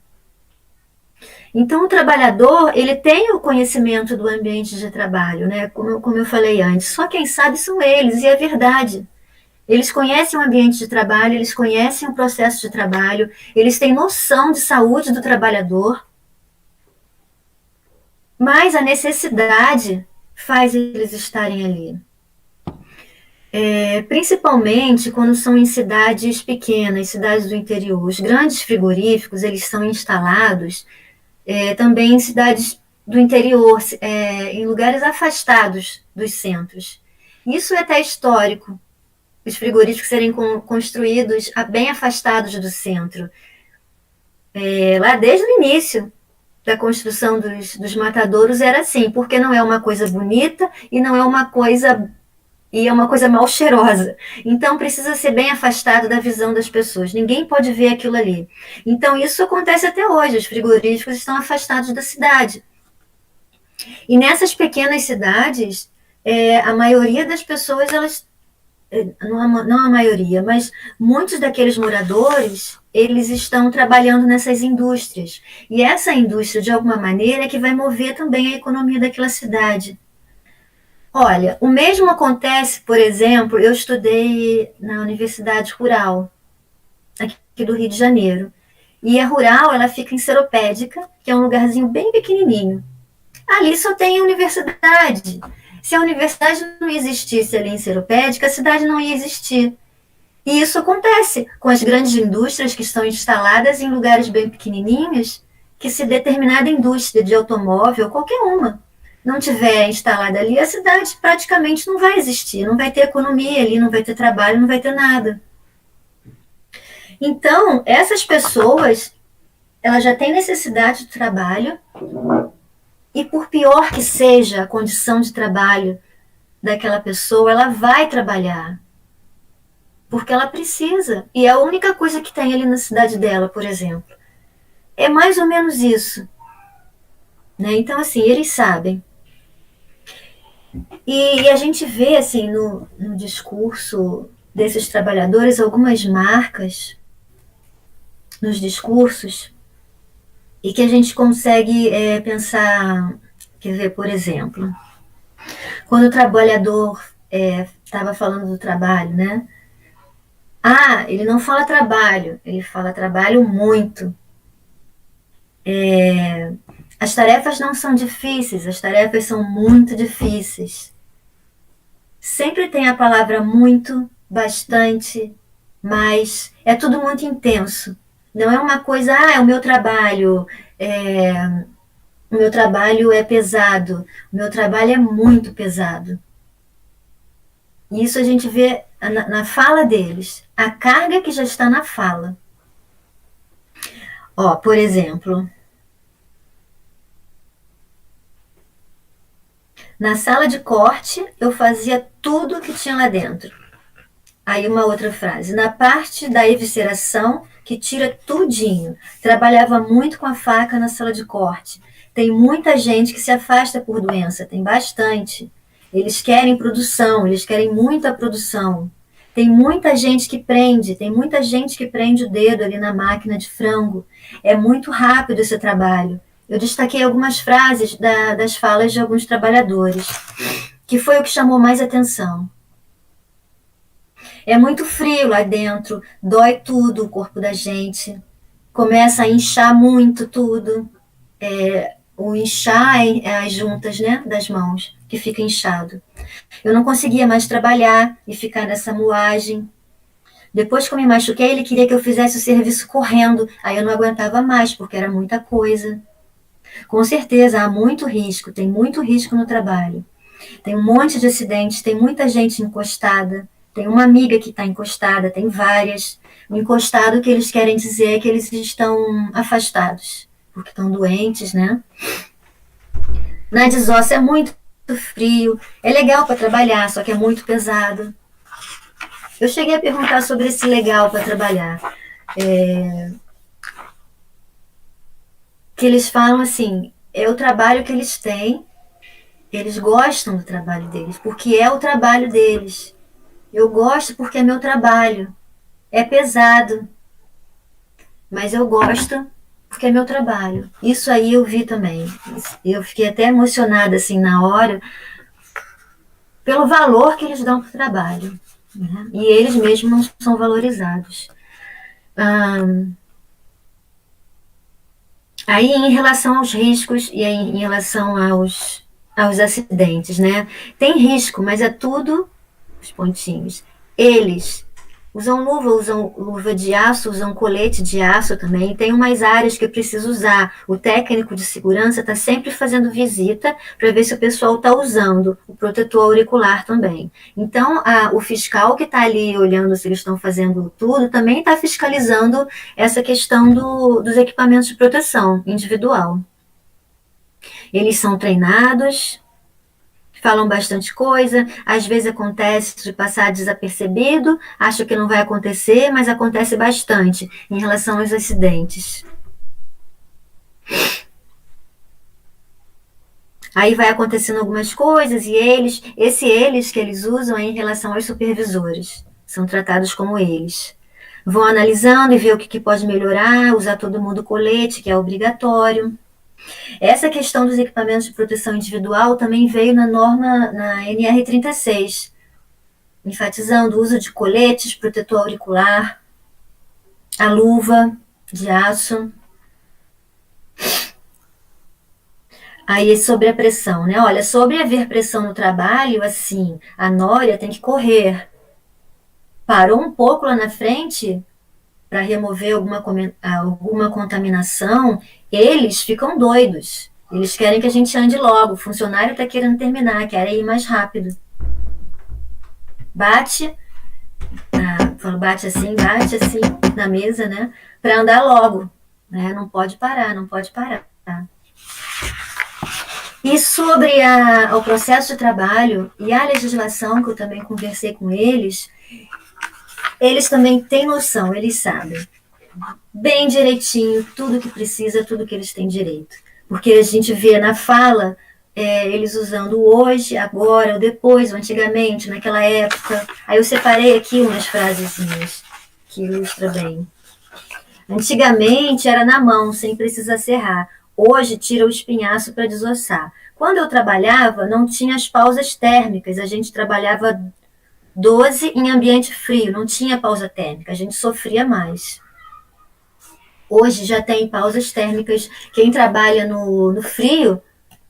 Então, o trabalhador, ele tem o conhecimento do ambiente de trabalho, né? Como eu falei antes, só quem sabe são eles, e é verdade. Eles conhecem o ambiente de trabalho, eles conhecem o processo de trabalho, eles têm noção de saúde do trabalhador, mas a necessidade faz eles estarem ali. Principalmente quando são em cidades pequenas, cidades do interior. Os grandes frigoríficos, eles são instalados também em cidades do interior, em lugares afastados dos centros. Isso é até histórico, os frigoríficos serem construídos bem afastados do centro. Lá desde o início da construção dos matadouros era assim, porque não é uma coisa bonita e não é uma coisa mal cheirosa. Então precisa ser bem afastado da visão das pessoas. Ninguém pode ver aquilo ali. Então isso acontece até hoje. Os frigoríficos estão afastados da cidade. E nessas pequenas cidades, a maioria das pessoas, não a maioria, mas muitos daqueles moradores, eles estão trabalhando nessas indústrias. E essa indústria, de alguma maneira, é que vai mover também a economia daquela cidade. Olha, o mesmo acontece, por exemplo, eu estudei na Universidade Rural, aqui do Rio de Janeiro. E a Rural, ela fica em Seropédica, que é um lugarzinho bem pequenininho. Ali só tem a universidade. Se a universidade não existisse ali em Seropédica, a cidade não ia existir. E isso acontece com as grandes indústrias que estão instaladas em lugares bem pequenininhos, que se determinada indústria de automóvel, qualquer uma, não tiver instalada ali, a cidade praticamente não vai existir, não vai ter economia ali, não vai ter trabalho, não vai ter nada. Então, essas pessoas, elas já têm necessidade de trabalho, e por pior que seja a condição de trabalho daquela pessoa, ela vai trabalhar, porque ela precisa, e é a única coisa que tem ali na cidade dela, por exemplo. É mais ou menos isso. Né? Então, assim, eles sabem. E a gente vê, assim, no discurso desses trabalhadores, algumas marcas nos discursos, e que a gente consegue pensar, quer ver, por exemplo, quando o trabalhador estava falando do trabalho, né? Ele não fala trabalho, ele fala trabalho muito. As tarefas não são difíceis, as tarefas são muito difíceis. Sempre tem a palavra muito, bastante, mais. É tudo muito intenso. Não é uma coisa, o meu trabalho é pesado, o meu trabalho é muito pesado. E isso a gente vê na fala deles, a carga que já está na fala. Por exemplo, na sala de corte, eu fazia tudo que tinha lá dentro. Aí uma outra frase. Na parte da evisceração, que tira tudinho. Trabalhava muito com a faca na sala de corte. Tem muita gente que se afasta por doença, tem bastante. Eles querem produção, eles querem muita produção. Tem muita gente que prende, o dedo ali na máquina de frango. É muito rápido esse trabalho. Eu destaquei algumas frases das falas de alguns trabalhadores, que foi o que chamou mais atenção. É muito frio lá dentro, dói tudo o corpo da gente, começa a inchar muito tudo. O inchar é as juntas, né, das mãos, que fica inchado. Eu não conseguia mais trabalhar e ficar nessa moagem. Depois que eu me machuquei, ele queria que eu fizesse o serviço correndo. Aí eu não aguentava mais, porque era muita coisa. Com certeza, há muito risco, tem muito risco no trabalho. Tem um monte de acidentes, tem muita gente encostada. Tem uma amiga que está encostada, tem várias. O encostado que eles querem dizer é que eles estão afastados, porque estão doentes, né? Na desossa é muito frio, é legal para trabalhar, só que é muito pesado. Eu cheguei a perguntar sobre esse legal para trabalhar. Que eles falam assim, é o trabalho que eles têm, eles gostam do trabalho deles, porque é o trabalho deles. Eu gosto porque é meu trabalho. É pesado, mas eu gosto porque é meu trabalho. Isso aí eu vi também. Eu fiquei até emocionada assim na hora pelo valor que eles dão para o trabalho. Né? E eles mesmos não são valorizados. Aí, em relação aos riscos e aí, em relação aos acidentes, né? Tem risco, mas é tudo os pontinhos. Eles usam luva de aço, usam colete de aço também. Tem umas áreas que eu preciso usar. O técnico de segurança está sempre fazendo visita para ver se o pessoal está usando o protetor auricular também. Então, o fiscal que está ali olhando se eles estão fazendo tudo também está fiscalizando essa questão dos equipamentos de proteção individual. Eles são treinados, falam bastante coisa, às vezes acontece de passar desapercebido, acho que não vai acontecer, mas acontece bastante em relação aos acidentes. Aí vai acontecendo algumas coisas e eles que eles usam é em relação aos supervisores, são tratados como eles. Vão analisando e ver o que pode melhorar, usar todo mundo colete, que é obrigatório. Essa questão dos equipamentos de proteção individual também veio na norma, na NR36, enfatizando o uso de coletes, protetor auricular, a luva de aço. Aí sobre a pressão, né? Olha, sobre haver pressão no trabalho, assim, a Nória tem que correr. Parou um pouco lá na frente para remover alguma contaminação, eles ficam doidos. Eles querem que a gente ande logo. O funcionário está querendo terminar, quer ir mais rápido. Bate assim na mesa, né? Para andar logo. Né? Não pode parar, não pode parar. E sobre o processo de trabalho e a legislação, que eu também conversei com eles também têm noção, eles sabem bem direitinho tudo que precisa, tudo que eles têm direito. Porque a gente vê na fala eles usando o hoje, agora, o depois, o antigamente, naquela época. Aí eu separei aqui umas frasezinhas que ilustra bem. Antigamente era na mão, sem precisar serrar. Hoje tira o espinhaço para desossar. Quando eu trabalhava, não tinha as pausas térmicas. A gente trabalhava 12 em ambiente frio, não tinha pausa térmica. A gente sofria mais. Hoje já tem pausas térmicas. Quem trabalha no frio,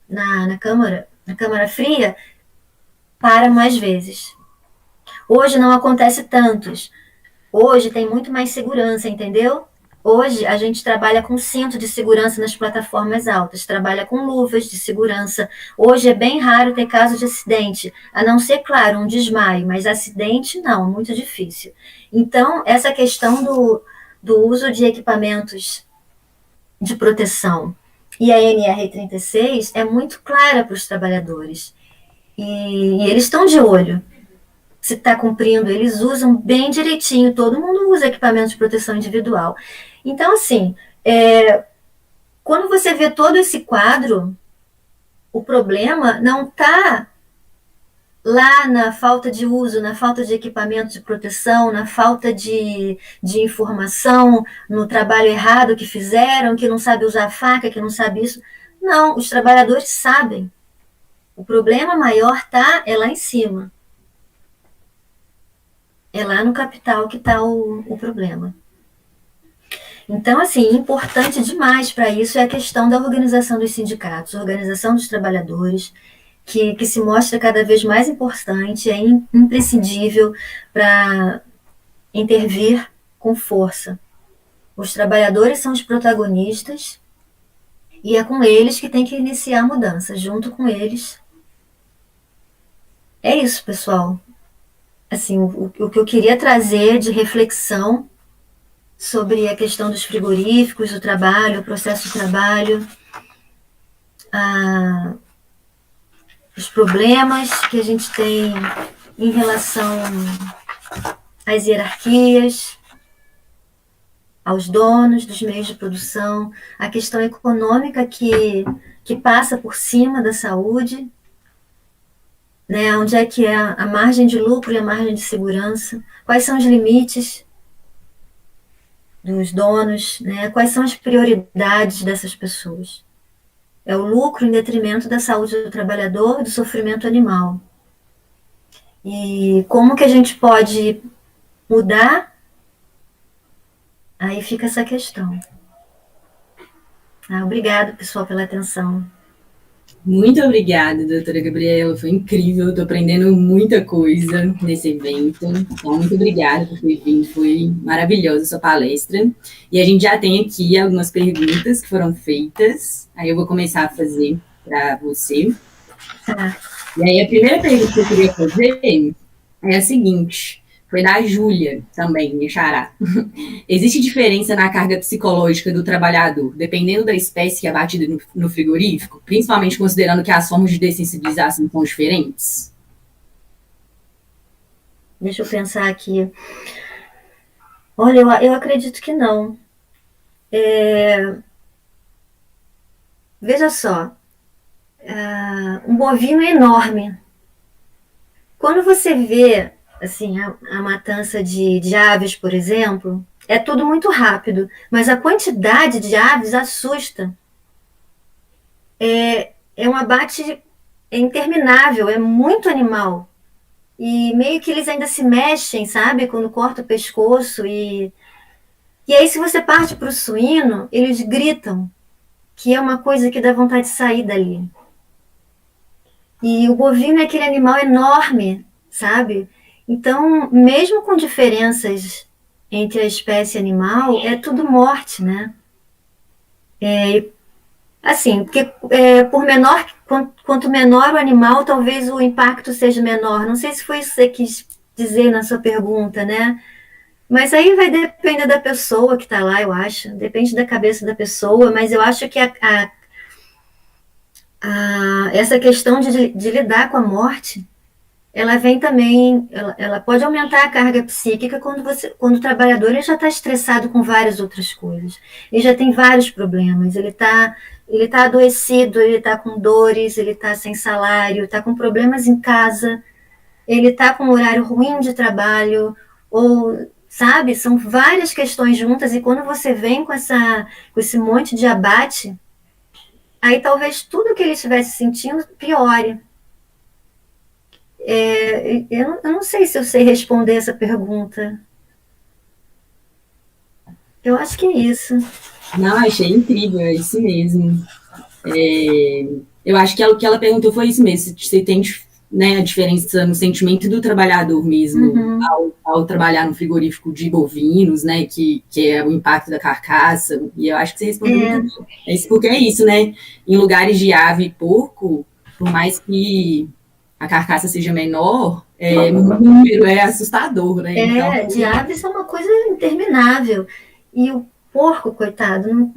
na câmara fria, para mais vezes. Hoje não acontece tantos. Hoje tem muito mais segurança, entendeu? Hoje a gente trabalha com cinto de segurança nas plataformas altas, trabalha com luvas de segurança. Hoje é bem raro ter caso de acidente, a não ser, claro, um desmaio, mas acidente não, muito difícil. Então, essa questão do uso de equipamentos de proteção e a NR36 é muito clara para os trabalhadores. E eles estão de olho se está cumprindo, eles usam bem direitinho, todo mundo usa equipamento de proteção individual. Então, assim, quando você vê todo esse quadro, o problema não está lá na falta de uso, na falta de equipamento de proteção, na falta de informação, no trabalho errado que fizeram, que não sabe usar a faca, que não sabe isso. Não, os trabalhadores sabem. O problema maior é lá em cima. É lá no capital que está o problema. Então, assim, importante demais para isso é a questão da organização dos sindicatos, organização dos trabalhadores, que se mostra cada vez mais importante, é imprescindível para intervir com força. Os trabalhadores são os protagonistas e é com eles que tem que iniciar a mudança, junto com eles. É isso, pessoal. Assim, o que eu queria trazer de reflexão sobre a questão dos frigoríficos, o trabalho, o processo de trabalho, os problemas que a gente tem em relação às hierarquias, aos donos dos meios de produção, a questão econômica que passa por cima da saúde, né? Onde é que é a margem de lucro e a margem de segurança, quais são os limites dos donos, né? Quais são as prioridades dessas pessoas. É o lucro em detrimento da saúde do trabalhador e do sofrimento animal. E como que a gente pode mudar? Aí fica essa questão. Obrigado, pessoal, pela atenção. Muito obrigada, doutora Gabriela, foi incrível, estou aprendendo muita coisa nesse evento, então muito obrigada por ter vindo, foi maravilhosa a sua palestra, e a gente já tem aqui algumas perguntas que foram feitas, aí eu vou começar a fazer para você. E aí a primeira pergunta que eu queria fazer é a seguinte, foi da Júlia também, minha xará. Existe diferença na carga psicológica do trabalhador, dependendo da espécie que é abatida no frigorífico, principalmente considerando que as formas de dessensibilização são diferentes? Deixa eu pensar aqui. Olha, eu acredito que não. Veja só, um bovino é enorme. Quando você vê assim, a matança de aves, por exemplo, é tudo muito rápido, mas a quantidade de aves assusta. É um abate interminável, é muito animal. E meio que eles ainda se mexem, sabe? Quando corta o pescoço. E aí, se você parte para o suíno, eles gritam, que é uma coisa que dá vontade de sair dali. E o bovino é aquele animal enorme, sabe? Então, mesmo com diferenças entre a espécie animal, é tudo morte, né? Assim, porque por menor, quanto menor o animal, talvez o impacto seja menor. Não sei se foi isso que você quis dizer na sua pergunta, né? Mas aí vai depender da pessoa que está lá, eu acho. Depende da cabeça da pessoa, mas eu acho que essa questão de lidar com a morte, ela vem também, ela pode aumentar a carga psíquica quando o trabalhador ele já está estressado com várias outras coisas. Ele já tem vários problemas, ele tá adoecido, ele está com dores, ele está sem salário, está com problemas em casa, ele está com um horário ruim de trabalho, ou, sabe, são várias questões juntas, e quando você vem com esse monte de abate, aí talvez tudo que ele estivesse sentindo piore. Eu não sei se eu sei responder essa pergunta. Eu acho que é isso. Não, achei incrível, é isso mesmo. Eu acho que o que ela perguntou foi isso mesmo, se tem, né, a diferença no sentimento do trabalhador mesmo, ao trabalhar no frigorífico de bovinos, né, que é o impacto da carcaça, e eu acho que você respondeu muito bem. É isso, porque é isso, né, em lugares de ave e porco, por mais que a carcaça seja menor, o número é assustador, né? Então, de aves é uma coisa interminável, e o porco, coitado, não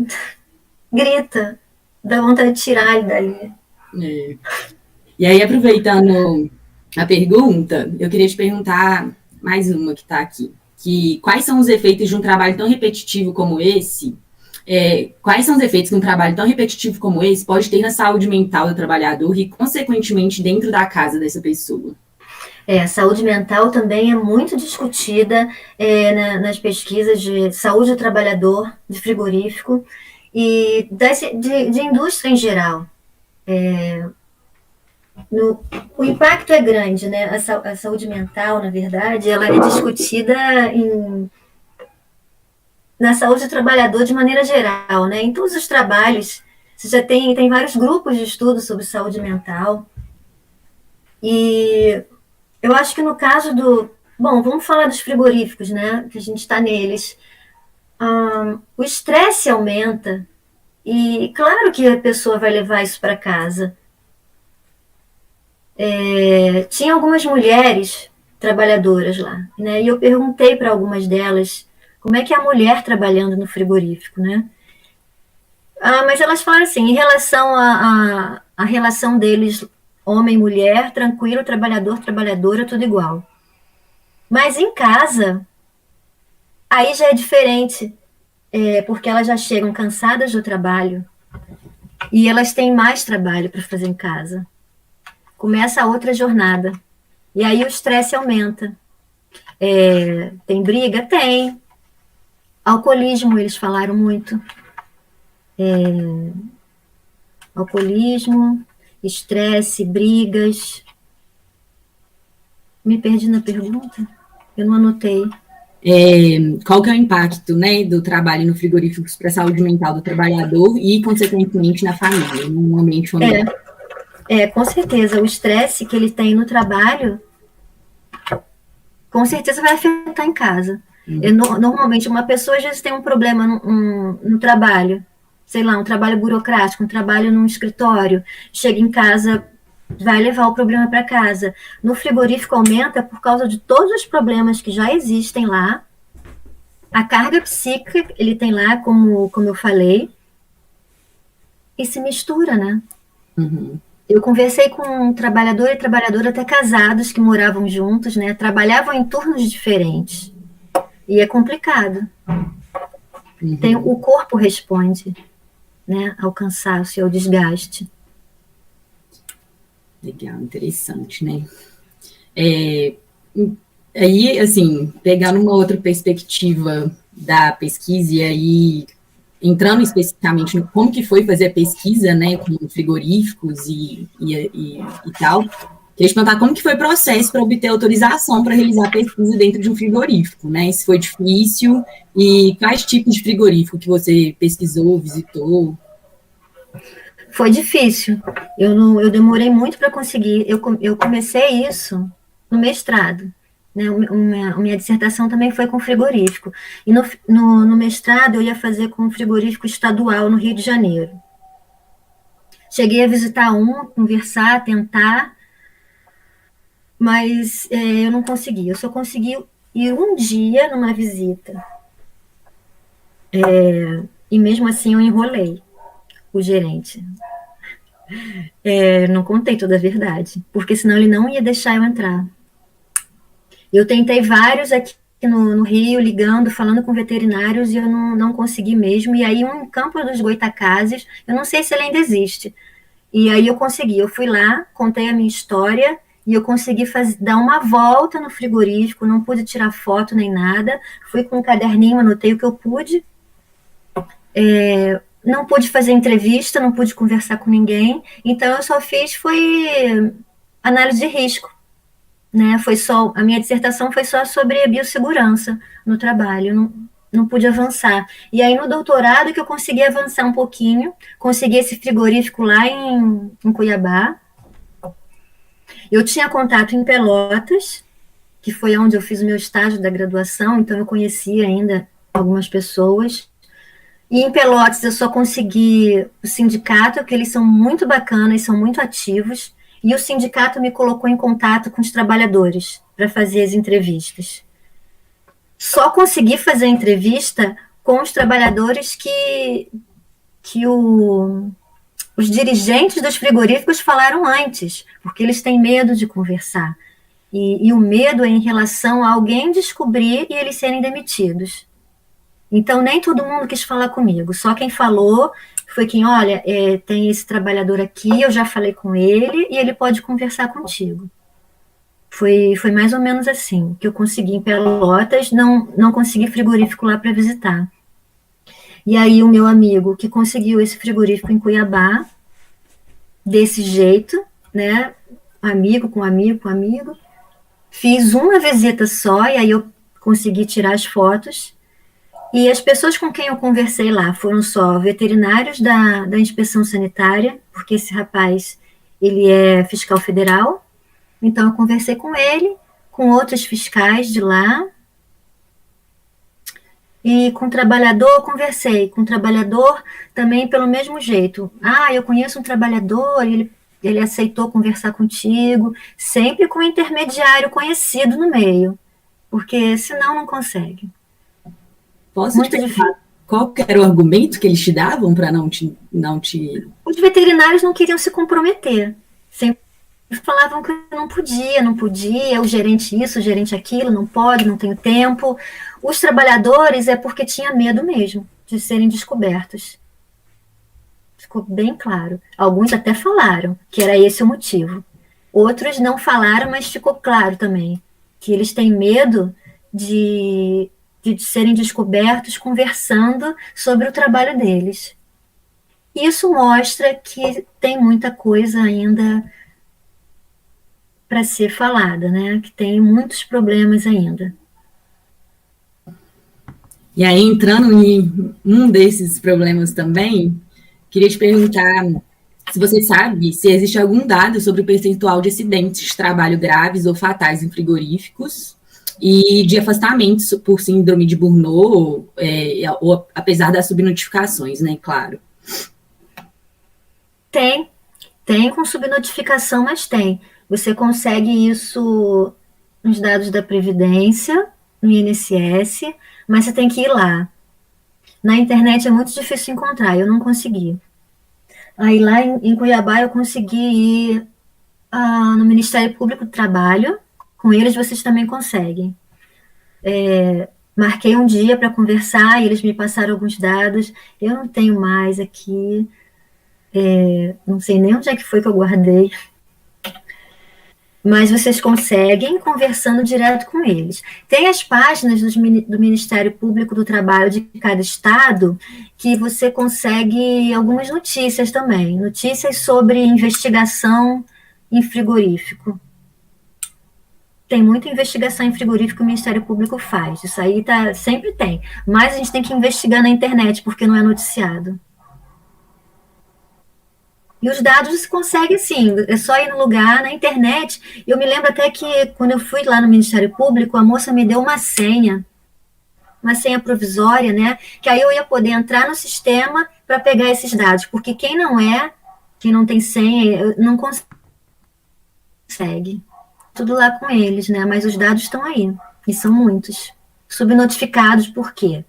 grita, dá vontade de tirar ele dali. E aí, aproveitando a pergunta, eu queria te perguntar mais uma que está aqui. Quais são os efeitos de um trabalho tão repetitivo como esse? Quais são os efeitos que um trabalho tão repetitivo como esse pode ter na saúde mental do trabalhador e, consequentemente, dentro da casa dessa pessoa? A saúde mental também é muito discutida nas pesquisas de saúde do trabalhador, de frigorífico e de indústria em geral. O impacto é grande, né? A saúde mental, na verdade, ela é discutida na saúde do trabalhador de maneira geral, né? Em todos os trabalhos, você já tem vários grupos de estudo sobre saúde mental. E eu acho que no caso Bom, vamos falar dos frigoríficos, né? Que a gente está neles. O estresse aumenta e claro que a pessoa vai levar isso para casa. Tinha algumas mulheres trabalhadoras lá, né? E eu perguntei para algumas delas como é que é a mulher trabalhando no frigorífico, né? Mas elas falaram assim, em relação à relação deles, homem e mulher, tranquilo, trabalhador, trabalhadora, tudo igual. Mas em casa, aí já é diferente, porque elas já chegam cansadas do trabalho e elas têm mais trabalho para fazer em casa. Começa a outra jornada. E aí o estresse aumenta. Tem briga? Tem. Alcoolismo, eles falaram muito. Alcoolismo, estresse, brigas. Me perdi na pergunta? Eu não anotei. Qual que é o impacto, né, do trabalho no frigorífico para a saúde mental do trabalhador e, consequentemente, na família, no ambiente familiar? Com certeza, o estresse que ele tem no trabalho, com certeza vai afetar em casa. Normalmente, uma pessoa às vezes tem um problema no trabalho, sei lá, um trabalho burocrático, um trabalho num escritório, chega em casa, vai levar o problema para casa. No frigorífico aumenta por causa de todos os problemas que já existem lá, a carga psíquica ele tem lá, como eu falei, e se mistura, né? Uhum. Eu conversei com um trabalhador e trabalhadora até casados que moravam juntos, né? Trabalhavam em turnos diferentes. E é complicado. O corpo responde, né, ao cansaço e ao desgaste. Legal, interessante, né? Aí, assim, pegando uma outra perspectiva da pesquisa e aí entrando especificamente no como que foi fazer a pesquisa, né, com frigoríficos e tal, queria te perguntar como que foi o processo para obter autorização para realizar a pesquisa dentro de um frigorífico, né? Se foi difícil e quais tipos de frigorífico que você pesquisou, visitou? Foi difícil. Eu demorei muito para conseguir. Eu comecei isso no mestrado. Né? Minha dissertação também foi com frigorífico. E no mestrado eu ia fazer com um frigorífico estadual no Rio de Janeiro. Cheguei a visitar conversar, tentar, mas eu não consegui. Eu só consegui ir um dia numa visita. E mesmo assim eu enrolei o gerente. Não contei toda a verdade, porque senão ele não ia deixar eu entrar. Eu tentei vários aqui no Rio, ligando, falando com veterinários, e eu não consegui mesmo. E aí, um campo dos Goitacazes, eu não sei se ele ainda existe. E aí eu consegui, eu fui lá, contei a minha história, e eu consegui dar uma volta no frigorífico, não pude tirar foto nem nada, fui com um caderninho, anotei o que eu pude. Não pude fazer entrevista, não pude conversar com ninguém, então eu só foi análise de risco. Né? A minha dissertação foi só sobre biossegurança no trabalho, não pude avançar. E aí no doutorado que eu consegui avançar um pouquinho, consegui esse frigorífico lá em Cuiabá. Eu tinha contato em Pelotas, que foi onde eu fiz o meu estágio da graduação, então eu conhecia ainda algumas pessoas. E em Pelotas eu só consegui o sindicato, que eles são muito bacanas, são muito ativos, e o sindicato me colocou em contato com os trabalhadores para fazer as entrevistas. Só consegui fazer a entrevista com os trabalhadores que os dirigentes dos frigoríficos falaram antes, porque eles têm medo de conversar. E o medo é em relação a alguém descobrir e eles serem demitidos. Então, nem todo mundo quis falar comigo, só quem falou foi quem, olha, tem esse trabalhador aqui, eu já falei com ele e ele pode conversar contigo. Foi mais ou menos assim que eu consegui em Pelotas, não consegui frigorífico lá para visitar. E aí o meu amigo que conseguiu esse frigorífico em Cuiabá, desse jeito, né, amigo com amigo com amigo, fiz uma visita só e aí eu consegui tirar as fotos. E as pessoas com quem eu conversei lá foram só veterinários da inspeção sanitária, porque esse rapaz, ele é fiscal federal, então eu conversei com ele, com outros fiscais de lá. E com o trabalhador, conversei. Com o trabalhador também pelo mesmo jeito. Ah, eu conheço um trabalhador, ele aceitou conversar contigo, sempre com um intermediário conhecido no meio, porque senão não consegue. Posso te Muito difícil. perguntar qual que era o argumento que eles te davam para não te... Os veterinários não queriam se comprometer. Sempre falavam que não podia, o gerente isso, o gerente aquilo, não pode, não tenho tempo. Os trabalhadores é porque tinha medo mesmo de serem descobertos. Ficou bem claro. Alguns até falaram que era esse o motivo. Outros não falaram, mas ficou claro também que eles têm medo de serem descobertos conversando sobre o trabalho deles. Isso mostra que tem muita coisa ainda para ser falada, né? Que tem muitos problemas ainda. E aí, entrando em um desses problemas também, queria te perguntar se você sabe se existe algum dado sobre o percentual de acidentes de trabalho graves ou fatais em frigoríficos e de afastamentos por síndrome de Burnout, ou apesar das subnotificações, né, claro. Tem com subnotificação, mas tem. Você consegue isso nos dados da Previdência, no INSS, mas você tem que ir lá. Na internet é muito difícil encontrar, eu não consegui. Aí lá em Cuiabá eu consegui ir no Ministério Público do Trabalho, com eles vocês também conseguem. Marquei um dia para conversar e eles me passaram alguns dados, eu não tenho mais aqui, não sei nem onde é que foi que eu guardei, mas vocês conseguem conversando direto com eles. Tem as páginas do Ministério Público do Trabalho de cada estado que você consegue algumas notícias também, notícias sobre investigação em frigorífico. Tem muita investigação em frigorífico que o Ministério Público faz, isso aí sempre tem, mas a gente tem que investigar na internet porque não é noticiado. E os dados se consegue sim, é só ir no lugar, na internet. Eu me lembro até que quando eu fui lá no Ministério Público, a moça me deu uma senha provisória, né? Que aí eu ia poder entrar no sistema para pegar esses dados, porque quem não tem senha, não consegue. Tudo lá com eles, né? Mas os dados estão aí, e são muitos. Subnotificados, por quê?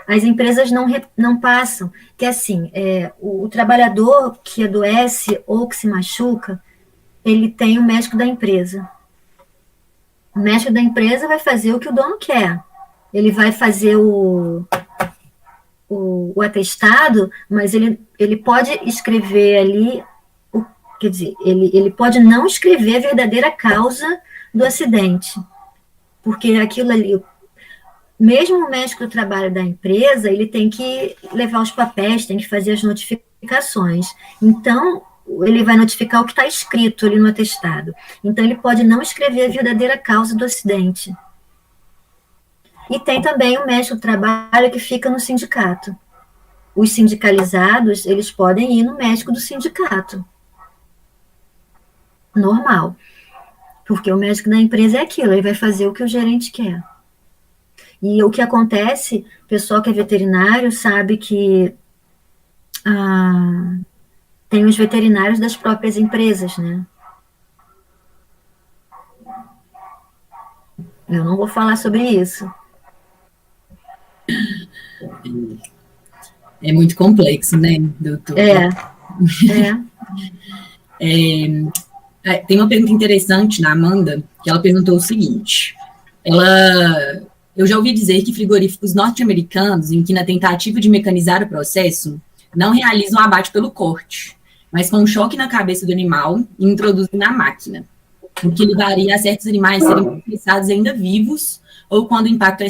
As empresas não passam, que assim, o trabalhador que adoece ou que se machuca, ele tem o médico da empresa. O médico da empresa vai fazer o que o dono quer. Ele vai fazer o atestado, mas ele pode escrever ali, quer dizer, ele pode não escrever a verdadeira causa do acidente, porque aquilo ali, mesmo o médico do trabalho da empresa, ele tem que levar os papéis, tem que fazer as notificações. Então, ele vai notificar o que está escrito ali no atestado. Então, ele pode não escrever a verdadeira causa do acidente. E tem também o médico do trabalho que fica no sindicato. Os sindicalizados, eles podem ir no médico do sindicato. Normal. Porque o médico da empresa é aquilo, ele vai fazer o que o gerente quer. E o que acontece, o pessoal que é veterinário sabe que tem os veterinários das próprias empresas, né? Eu não vou falar sobre isso. É muito complexo, né, doutor? Tem uma pergunta interessante na Amanda, que ela perguntou o seguinte: eu já ouvi dizer que frigoríficos norte-americanos, em que na tentativa de mecanizar o processo, não realizam abate pelo corte, mas com um choque na cabeça do animal e introduzem na máquina, o que levaria a certos animais serem processados ainda vivos ou quando o impacto é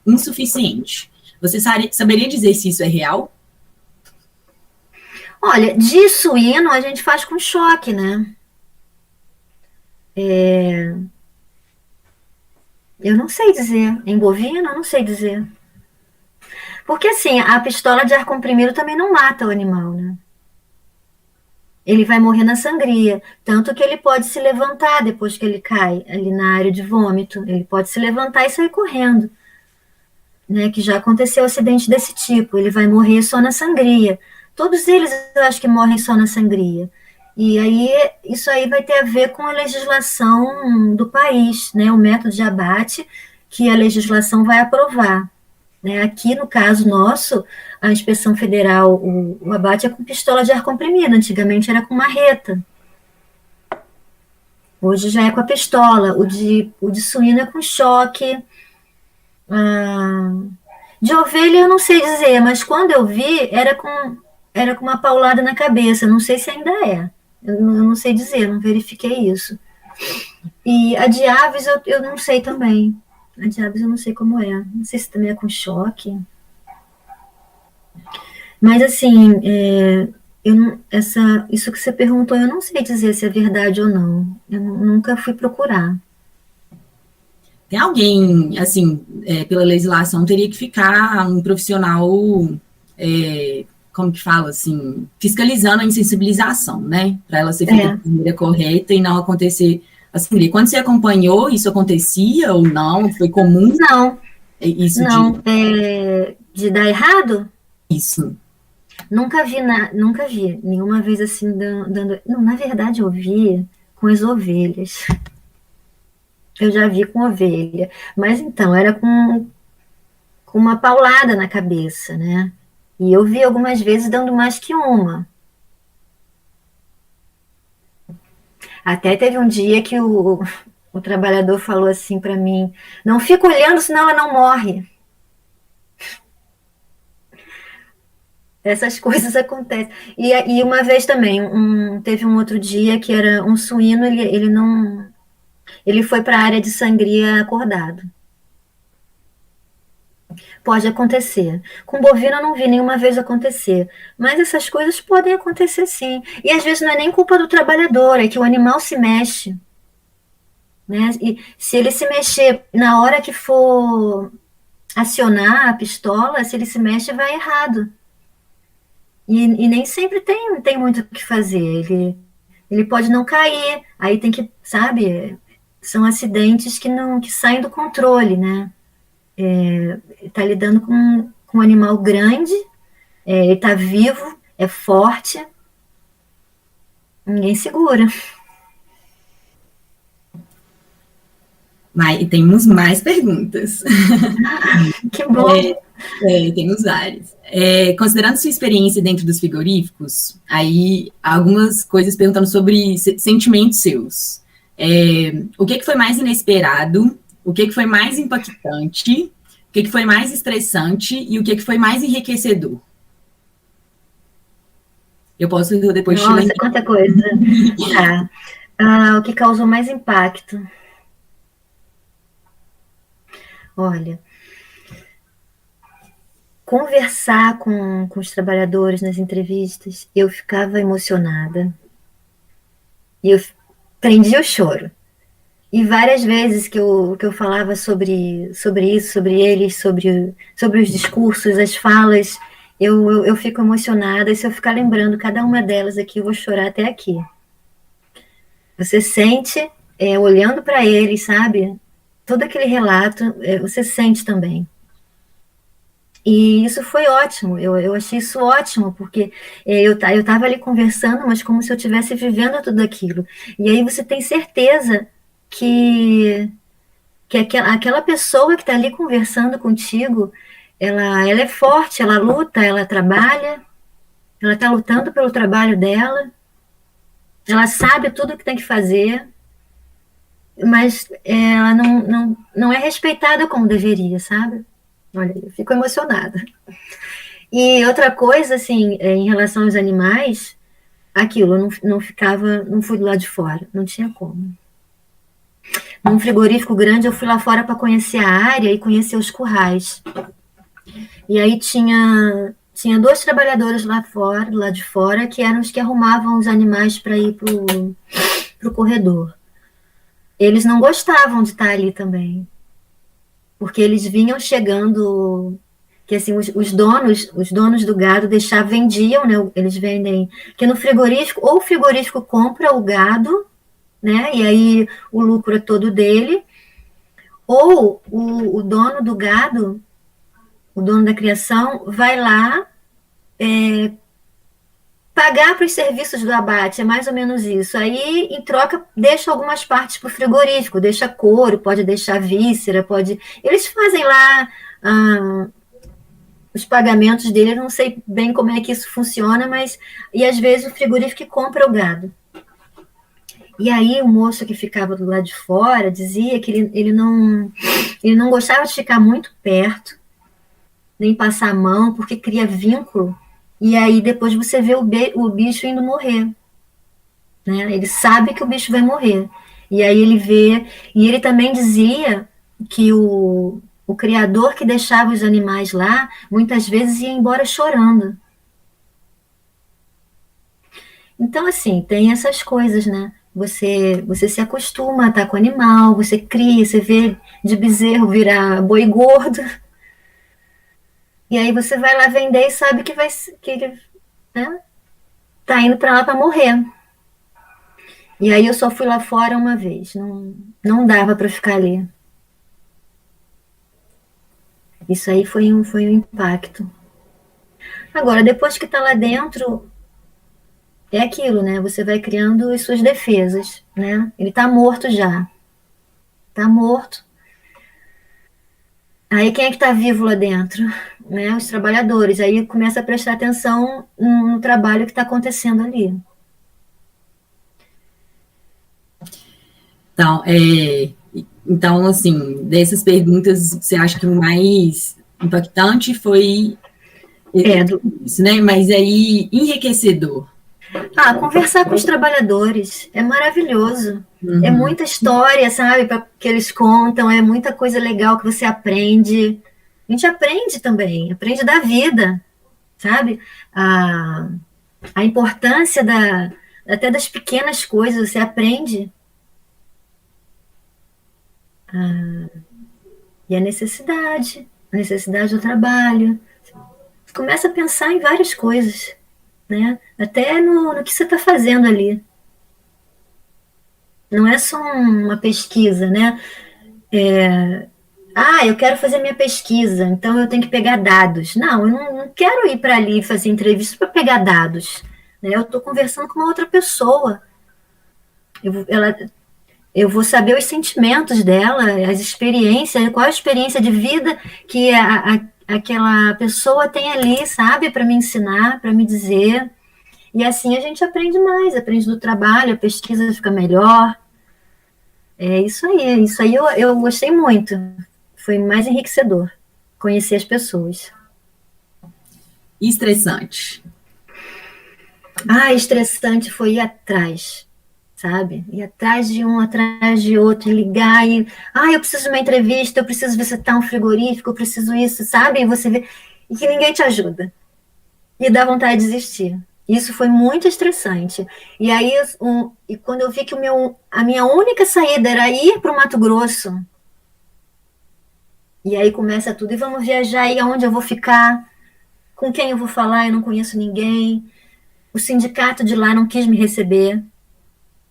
insuficiente. Você saberia dizer se isso é real? Olha, de suíno a gente faz com choque, né? Eu não sei dizer. Em bovino, eu não sei dizer. Porque, assim, a pistola de ar comprimido também não mata o animal, né? ele vai morrer na sangria. Tanto que ele pode se levantar depois que ele cai ali na área de vômito. Ele pode se levantar e sair correndo. Né, que já aconteceu acidente desse tipo. Ele vai morrer só na sangria. Todos eles, eu acho que morrem só na sangria. E aí, isso aí vai ter a ver com a legislação do país, né, o método de abate que a legislação vai aprovar. Né? Aqui, no caso nosso, a inspeção federal, o abate é com pistola de ar comprimido. Antigamente era com marreta. Hoje já é com a pistola. O de suíno é com choque. De ovelha eu não sei dizer, mas quando eu vi, era com uma paulada na cabeça. Não sei se ainda é. Eu não sei dizer, não verifiquei isso. E a de aves eu não sei também. A de aves eu não sei como é. Não sei se também é com choque. Mas assim, isso que você perguntou, eu não sei dizer se é verdade ou não. Eu nunca fui procurar. Tem alguém, assim, pela legislação, teria que ficar um profissional, como que fala, assim, fiscalizando a insensibilização, né? Para ela ser feita de maneira correta e não acontecer assim. Quando você acompanhou, isso acontecia ou não? Foi comum? Não, Isso não. De dar errado? Isso. Nunca vi nenhuma vez assim dando. Não, na verdade, eu vi com as ovelhas. Eu já vi com ovelha. Mas então, era com uma paulada na cabeça, né? E eu vi algumas vezes dando mais que uma. Até teve um dia que o trabalhador falou assim para mim: não fica olhando, senão ela não morre. Essas coisas acontecem. E uma vez também, teve um outro dia que era um suíno, ele não. Ele foi para a área de sangria acordado. Pode acontecer. Com bovino eu não vi nenhuma vez acontecer. Mas essas coisas podem acontecer sim. E às vezes não é nem culpa do trabalhador, é que o animal se mexe. Né? E se ele se mexer na hora que for acionar a pistola, se ele se mexe, vai errado. E nem sempre tem muito o que fazer. Ele pode não cair, aí tem que, sabe, são acidentes que saem do controle, né? Está lidando com um animal grande, ele está vivo, é forte, ninguém segura. Mas temos mais perguntas. Que bom! Temos várias. Considerando sua experiência dentro dos frigoríficos, aí algumas coisas perguntando sobre sentimentos seus. O que foi mais inesperado? O que foi mais impactante? O que foi mais estressante? E o que foi mais enriquecedor? Eu posso depois te lembrar. Nossa, quanta coisa! Tá. O que causou mais impacto? Olha, conversar com os trabalhadores nas entrevistas, eu ficava emocionada. E eu prendia o choro. E várias vezes que eu falava sobre isso, sobre eles, sobre os discursos, as falas, eu fico emocionada. E se eu ficar lembrando cada uma delas aqui, eu vou chorar até aqui. Você sente, olhando para eles, sabe? Todo aquele relato, você sente também. E isso foi ótimo, eu achei isso ótimo, porque eu estava ali conversando, mas como se eu estivesse vivendo tudo aquilo. E aí você tem certeza que aquela pessoa que está ali conversando contigo, ela é forte, ela luta, ela trabalha, ela está lutando pelo trabalho dela, ela sabe tudo o que tem que fazer, mas ela não é respeitada como deveria, sabe? Olha, eu fico emocionada. E outra coisa, assim, em relação aos animais, aquilo, eu não fui do lado de fora, não tinha como. Num frigorífico grande, eu fui lá fora para conhecer a área e conhecer os currais. E aí tinha 2 trabalhadores lá fora, do lado de fora, que eram os que arrumavam os animais para ir pro corredor. Eles não gostavam de estar ali também, porque eles vinham chegando que assim, os donos do gado vendiam, né? Eles vendem que no frigorífico, ou o frigorífico compra o gado, né? E aí o lucro é todo dele, ou o dono do gado, o dono da criação, vai lá pagar para os serviços do abate, é mais ou menos isso. Aí, em troca, deixa algumas partes para o frigorífico, deixa couro, pode deixar víscera, pode. Eles fazem lá os pagamentos dele, eu não sei bem como é que isso funciona, mas. E às vezes o frigorífico compra o gado. E aí o moço que ficava do lado de fora dizia que ele não gostava de ficar muito perto, nem passar a mão, porque cria vínculo. E aí depois você vê o bicho indo morrer. Né? Ele sabe que o bicho vai morrer. E aí ele vê. E ele também dizia que o criador que deixava os animais lá, muitas vezes ia embora chorando. Então, assim, tem essas coisas, né? Você se acostuma a estar com o animal, você cria, você vê de bezerro virar boi gordo, e aí você vai lá vender e sabe que ele, né, tá indo para lá para morrer. E aí eu só fui lá fora uma vez, não dava para ficar ali. Isso aí foi um impacto. Agora, depois que está lá dentro, é aquilo, né? Você vai criando as suas defesas, né? Ele está morto já. Está morto. Aí quem é que está vivo lá dentro? Né? Os trabalhadores. Aí começa a prestar atenção no trabalho que está acontecendo ali. Então, então, assim, dessas perguntas, você acha que o mais impactante foi isso, né? Mas aí, enriquecedor. Conversar com os trabalhadores é maravilhoso. É muita história, sabe, que eles contam, é muita coisa legal que você aprende. A gente aprende também, aprende da vida, sabe? A importância até das pequenas coisas, você aprende. E a necessidade do trabalho. Você começa a pensar em várias coisas, né? Até no que você está fazendo ali. Não é só uma pesquisa, né? Eu quero fazer minha pesquisa, então eu tenho que pegar dados. Não, eu não quero ir para ali fazer entrevista para pegar dados. Né? Eu estou conversando com uma outra pessoa. Eu vou saber os sentimentos dela, as experiências, qual a experiência de vida que aquela pessoa tem ali, sabe, para me ensinar, para me dizer. E assim a gente aprende mais, aprende do trabalho, a pesquisa fica melhor. É isso aí eu gostei muito. Foi mais enriquecedor conhecer as pessoas. Estressante. Estressante foi ir atrás, sabe? Ir atrás de um, atrás de outro, ligar e... eu preciso de uma entrevista, eu preciso visitar um frigorífico, eu preciso isso, sabe? E você vê... E que ninguém te ajuda. E dá vontade de desistir. Isso foi muito estressante. E aí, e quando eu vi que a minha única saída era ir para o Mato Grosso, e aí começa tudo, e vamos viajar, e aonde eu vou ficar, com quem eu vou falar, eu não conheço ninguém. O sindicato de lá não quis me receber.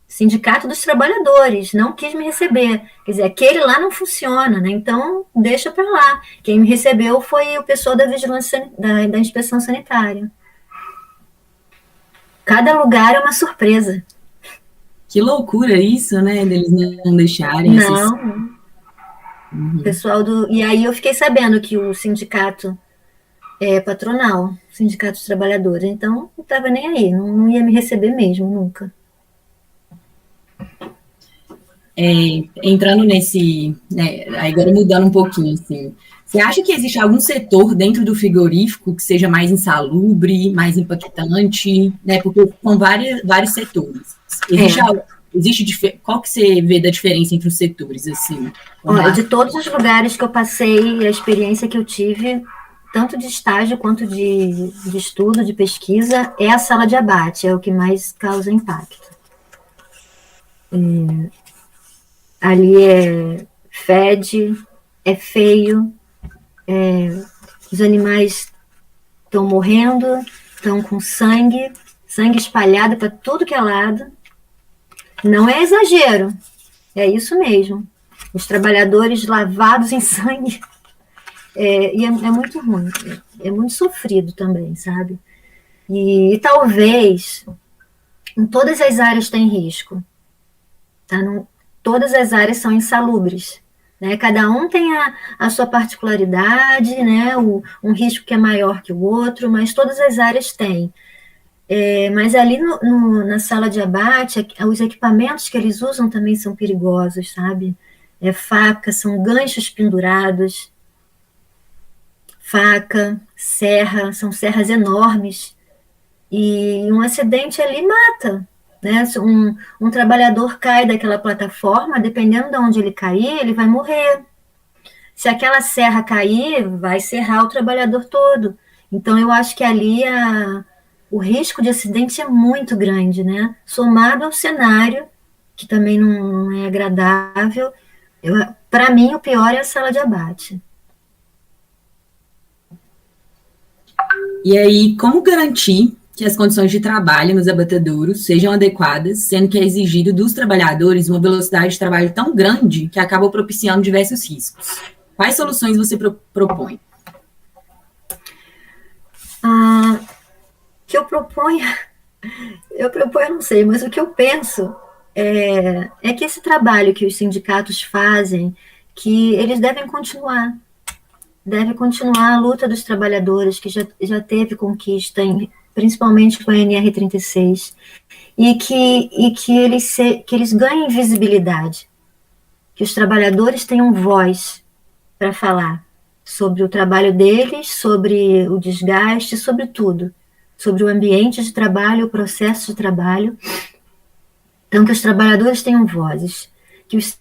Sindicato dos Trabalhadores não quis me receber. Quer dizer, aquele lá não funciona, né? Então, deixa para lá. Quem me recebeu foi o pessoal da vigilância, da inspeção sanitária. Cada lugar é uma surpresa. Que loucura isso, né? Deles não deixarem. Não. Pessoal E aí eu fiquei sabendo que o sindicato é patronal, sindicato dos trabalhadores. Então, não estava nem aí, não ia me receber mesmo, nunca. Entrando nesse, né, agora mudando um pouquinho, assim, você acha que existe algum setor dentro do frigorífico que seja mais insalubre, mais impactante, né? Porque são vários setores. Qual que você vê da diferença entre os setores, assim? Olha, de todos os lugares que eu passei, a experiência que eu tive, tanto de estágio quanto de estudo, de pesquisa, é a sala de abate, é o que mais causa impacto. Ali fede, é feio, Os animais estão morrendo, estão com sangue espalhado para tudo que é lado. Não é exagero, é isso mesmo. Os trabalhadores lavados em sangue. E é muito ruim, é muito sofrido também, sabe? E talvez em todas as áreas tem risco, tá? Não, todas as áreas são insalubres, né? Cada um tem a sua particularidade, né? Um risco que é maior que o outro, mas todas as áreas têm. Mas ali na sala de abate, os equipamentos que eles usam também são perigosos, sabe? Faca, são ganchos pendurados, faca, serra, são serras enormes, e um acidente ali mata, né? Se um trabalhador cai daquela plataforma, dependendo de onde ele cair, ele vai morrer. Se aquela serra cair, vai serrar o trabalhador todo. Então, eu acho que ali o risco de acidente é muito grande, né? Somado ao cenário, que também não é agradável. Para mim, o pior é a sala de abate. E aí, como garantir que as condições de trabalho nos abatedouros sejam adequadas, sendo que é exigido dos trabalhadores uma velocidade de trabalho tão grande que acaba propiciando diversos riscos? Quais soluções você propõe? Que eu proponho, não sei, mas o que eu penso é que esse trabalho que os sindicatos fazem, que eles devem continuar. Deve continuar a luta dos trabalhadores, que já teve conquista, principalmente com a NR36, e que eles ganhem visibilidade, que os trabalhadores tenham voz para falar sobre o trabalho deles, sobre o desgaste, sobre tudo, sobre o ambiente de trabalho, o processo de trabalho. Então, que os trabalhadores tenham vozes, que os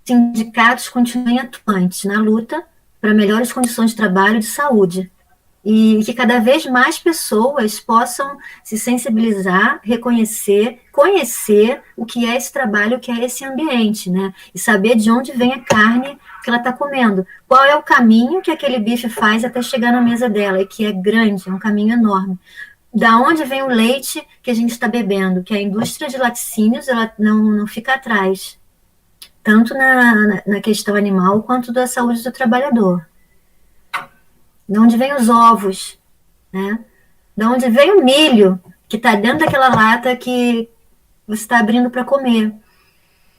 sindicatos continuem atuantes na luta para melhores condições de trabalho e de saúde, e que cada vez mais pessoas possam se sensibilizar, reconhecer, conhecer o que é esse trabalho, o que é esse ambiente, né? E saber de onde vem a carne que ela está comendo, qual é o caminho que aquele bife faz até chegar na mesa dela, e que é grande, é um caminho enorme. Da onde vem o leite que a gente está bebendo, que a indústria de laticínios ela não fica atrás, tanto na questão animal quanto da saúde do trabalhador. De onde vem os ovos, né? De onde vem o milho que está dentro daquela lata que você está abrindo para comer.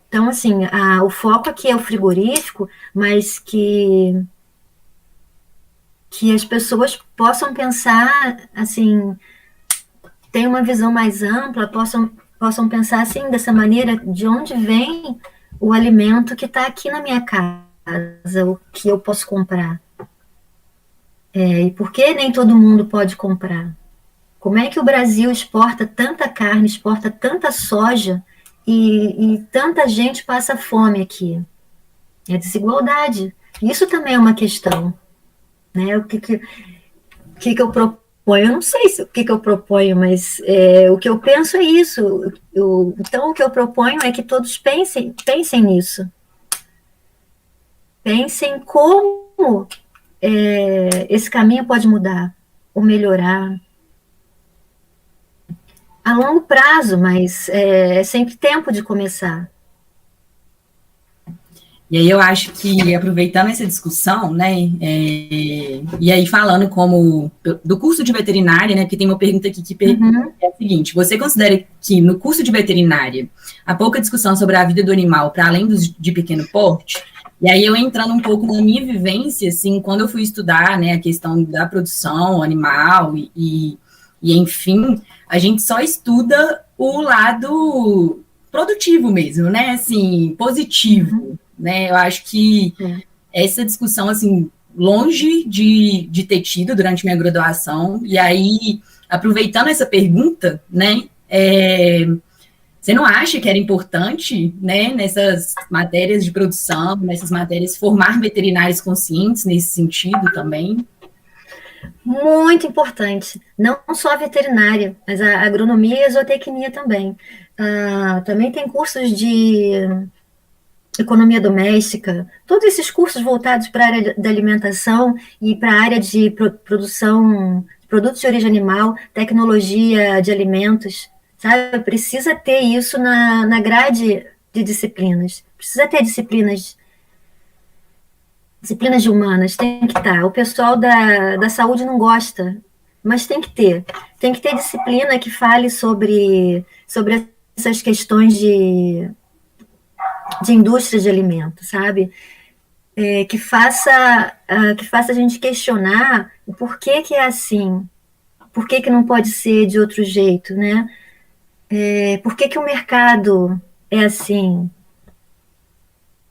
Então, assim, o foco aqui é o frigorífico, mas que as pessoas possam pensar, assim, tem uma visão mais ampla, possam pensar assim, dessa maneira, de onde vem o alimento que está aqui na minha casa, o que eu posso comprar. E por que nem todo mundo pode comprar? Como é que o Brasil exporta tanta carne, exporta tanta soja e tanta gente passa fome aqui? É desigualdade. Isso também é uma questão. Né? O que eu proponho? Eu não sei o que eu proponho, mas o que eu penso é isso. Então, o que eu proponho é que todos pensem nisso. Pensem como esse caminho pode mudar ou melhorar a longo prazo, mas é sempre tempo de começar. E aí eu acho que, aproveitando essa discussão, né, e aí falando como do curso de veterinária, né, porque tem uma pergunta aqui que é a seguinte: você considera que no curso de veterinária há pouca discussão sobre a vida do animal para além de pequeno porte? E aí eu entrando um pouco na minha vivência, assim, quando eu fui estudar, né, a questão da produção animal e enfim, a gente só estuda o lado produtivo mesmo, né, assim, positivo, né, eu acho que essa discussão, assim, longe de ter tido durante minha graduação, e aí, aproveitando essa pergunta, né, você não acha que era importante, né, nessas matérias de produção, nessas matérias, formar veterinários conscientes nesse sentido também? Muito importante. Não só a veterinária, mas a agronomia e a zootecnia também. Também tem cursos economia doméstica, todos esses cursos voltados para a área da alimentação e para a área de produção de produtos de origem animal, tecnologia de alimentos, sabe? Precisa ter isso na grade de disciplinas. Precisa ter disciplinas de humanas, tem que estar. O pessoal da saúde não gosta, mas tem que ter. Tem que ter disciplina que fale sobre essas questões de indústria de alimentos, sabe? Que faça a gente questionar o porquê que é assim, por que não pode ser de outro jeito, né? Por que o mercado é assim?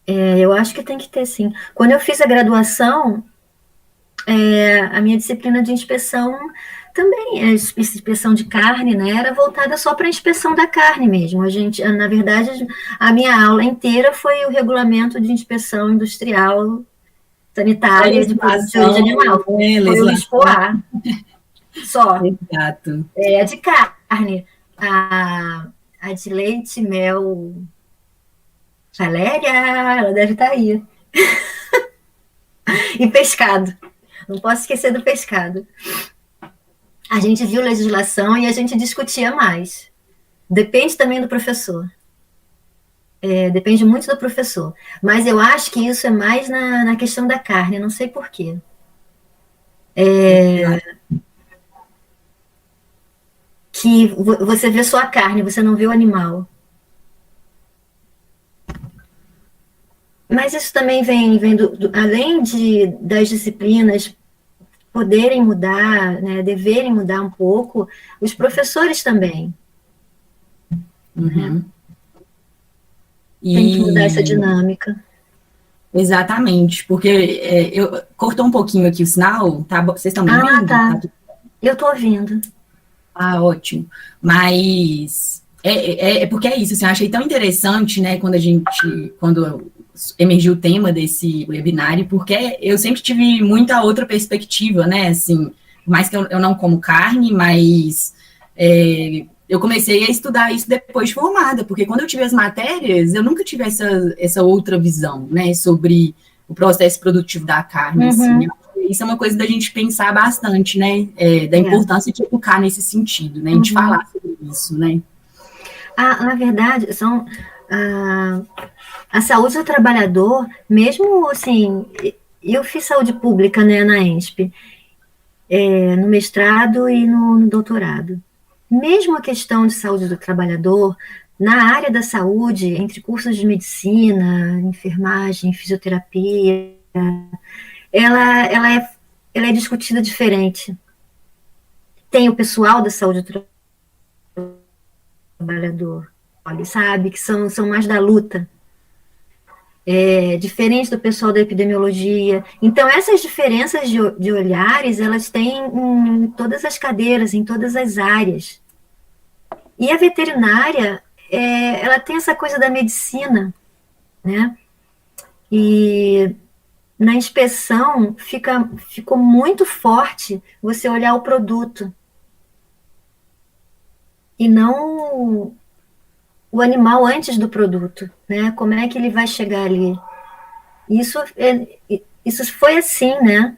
Eu acho que tem que ter, sim. Quando eu fiz a graduação, a minha disciplina de inspeção também, inspeção de carne, né, era voltada só para a inspeção da carne mesmo. Na verdade, a minha aula inteira foi o regulamento de inspeção industrial sanitária de produtos de origem animal. Foi o LISPOA, só. Exato. A de carne, a de leite, mel, Valéria, ela deve estar aí. E pescado. Não posso esquecer do pescado. A gente viu legislação e a gente discutia mais. Depende também do professor. Depende muito do professor. Mas eu acho que isso é mais na questão da carne, não sei por quê. Que você vê só a carne, você não vê o animal. Mas isso também vem além das disciplinas poderem mudar, né, deverem mudar um pouco, os professores também. Uhum. Né? Tem que mudar essa dinâmica. Exatamente, porque cortou um pouquinho aqui o sinal, tá? Vocês estão me ouvindo? Tá. Eu estou ouvindo. Ótimo. Mas porque é isso, assim, eu achei tão interessante, né, quando emergiu o tema desse webinário, porque eu sempre tive muita outra perspectiva, né, assim, por mais que eu não como carne, mas eu comecei a estudar isso depois de formada, porque quando eu tive as matérias, eu nunca tive essa outra visão, né, sobre o processo produtivo da carne, assim. Isso é uma coisa da gente pensar bastante, né, da importância de educar nesse sentido, né, de falar sobre isso, né. Na verdade, a saúde do trabalhador, mesmo assim, eu fiz saúde pública, né, na ENSP, no mestrado e no doutorado. Mesmo a questão de saúde do trabalhador, na área da saúde, entre cursos de medicina, enfermagem, fisioterapia, ela é discutida diferente. Tem o pessoal da saúde do trabalhador, sabe, que são mais da luta. Diferente do pessoal da epidemiologia. Então, essas diferenças de olhares, elas têm em todas as cadeiras, em todas as áreas. E a veterinária, ela tem essa coisa da medicina, né? E na inspeção ficou muito forte você olhar o produto e não o animal antes do produto, né? Como é que ele vai chegar ali? Isso foi assim, né?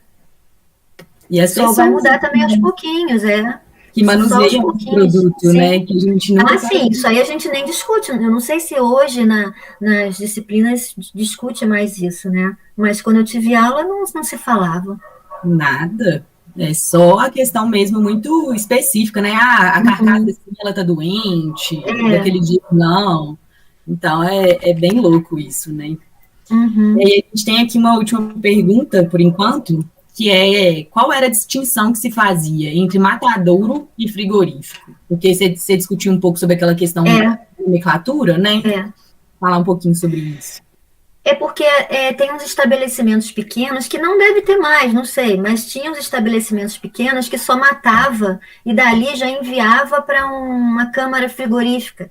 E as pessoas vai mudar também aos pouquinhos, que manuseia o produto, né? Que a gente nunca sim, isso aí a gente nem discute. Eu não sei se hoje nas disciplinas discute mais isso, né? Mas quando eu tive aula não se falava. Nada. É só a questão mesmo muito específica, né? A carcaça assim, ela tá doente, daquele dia não. Então, é bem louco isso, né? E aí, a gente tem aqui uma última pergunta, por enquanto, que é qual era a distinção que se fazia entre matadouro e frigorífico? Porque você discutiu um pouco sobre aquela questão da nomenclatura, né? Falar um pouquinho sobre isso. Porque tem uns estabelecimentos pequenos que não deve ter mais, não sei, mas tinha uns estabelecimentos pequenos que só matava e dali já enviava para uma câmara frigorífica.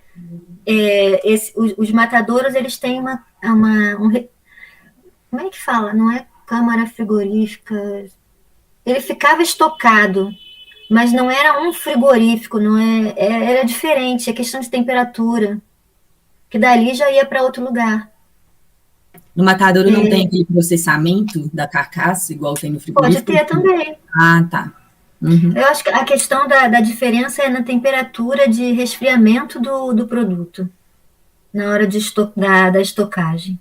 Os matadouros, eles têm como é que fala? Não é câmara frigorífica. Ele ficava estocado, mas não era um frigorífico, era diferente, é questão de temperatura, que dali já ia para outro lugar. No matadouro não tem aquele processamento da carcaça, igual tem no Pode frigorífico? ter também. Ah, tá. Uhum. Eu acho que a questão da diferença é na temperatura de resfriamento do produto, na hora da estocagem.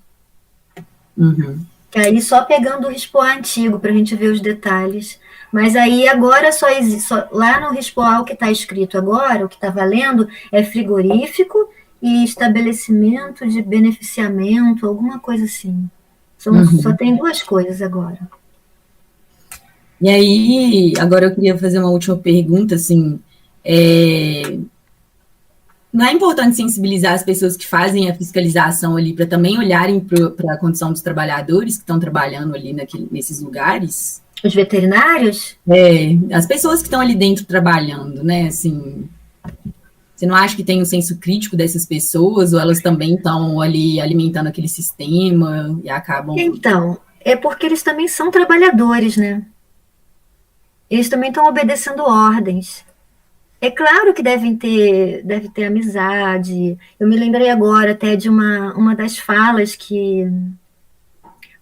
Uhum. Que aí só pegando o Rispoa antigo para a gente ver os detalhes. Mas aí agora só existe, lá no Rispoa o que está escrito agora, o que está valendo, é frigorífico e estabelecimento de beneficiamento, alguma coisa assim. Só tem duas coisas agora. E aí, agora eu queria fazer uma última pergunta, assim, não é importante sensibilizar as pessoas que fazem a fiscalização ali para também olharem para a condição dos trabalhadores que estão trabalhando ali nesses lugares? Os veterinários? As pessoas que estão ali dentro trabalhando, né? Assim, você não acha que tem um senso crítico dessas pessoas ou elas também estão ali alimentando aquele sistema e acabam... Então, é porque eles também são trabalhadores, né? Eles também estão obedecendo ordens. É claro que deve ter amizade. Eu me lembrei agora até de uma das falas que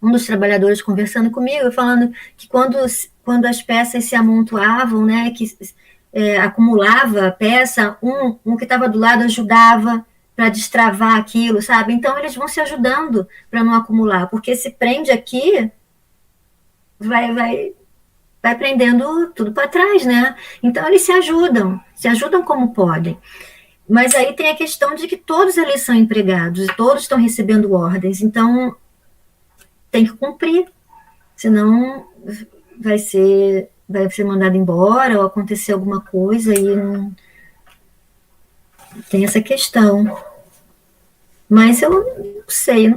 um dos trabalhadores conversando comigo, falando que quando as peças se amontoavam, né, que acumulava a peça, um que estava do lado ajudava para destravar aquilo, sabe? Então eles vão se ajudando para não acumular, porque se prende aqui, vai prendendo tudo para trás, né? Então eles se ajudam como podem. Mas aí tem a questão de que todos eles são empregados e todos estão recebendo ordens, então tem que cumprir, senão vai ser mandado embora ou acontecer alguma coisa e não... tem essa questão. Mas eu não sei,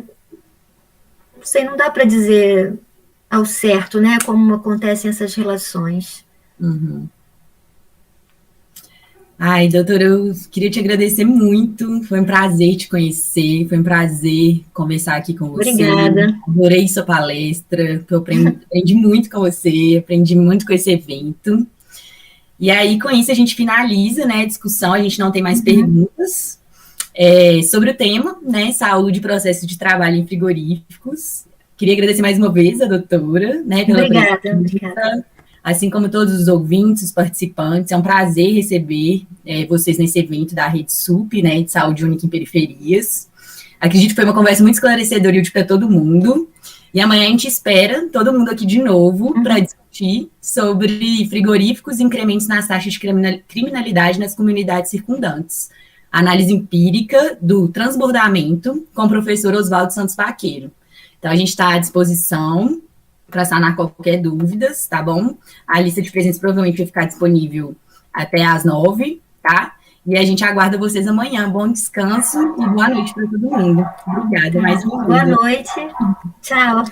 não dá para dizer ao certo, né, como acontecem essas relações. Uhum. Ai, doutora, eu queria te agradecer muito. Foi um prazer te conhecer, foi um prazer conversar aqui com você. Obrigada. Adorei sua palestra, eu aprendi muito com você, aprendi muito com esse evento. E aí, com isso, a gente finaliza, né, a discussão, a gente não tem mais perguntas sobre o tema, né, saúde e processo de trabalho em frigoríficos. Queria agradecer mais uma vez a doutora, né, pela presença. Obrigada. Assim como todos os ouvintes, os participantes, é um prazer receber vocês nesse evento da Rede SUP, né, de Saúde Única em Periferias. Acredito que foi uma conversa muito esclarecedora e útil para todo mundo. E amanhã a gente espera todo mundo aqui de novo para discutir sobre frigoríficos e incrementos nas taxas de criminalidade nas comunidades circundantes. Análise empírica do transbordamento com o professor Oswaldo Santos Vaqueiro. Então, a gente está à disposição para sanar qualquer dúvidas, tá bom? A lista de presentes provavelmente vai ficar disponível até às 9, tá? E a gente aguarda vocês amanhã. Bom descanso e boa noite para todo mundo. Obrigada mais uma vez. Boa noite. Tchau.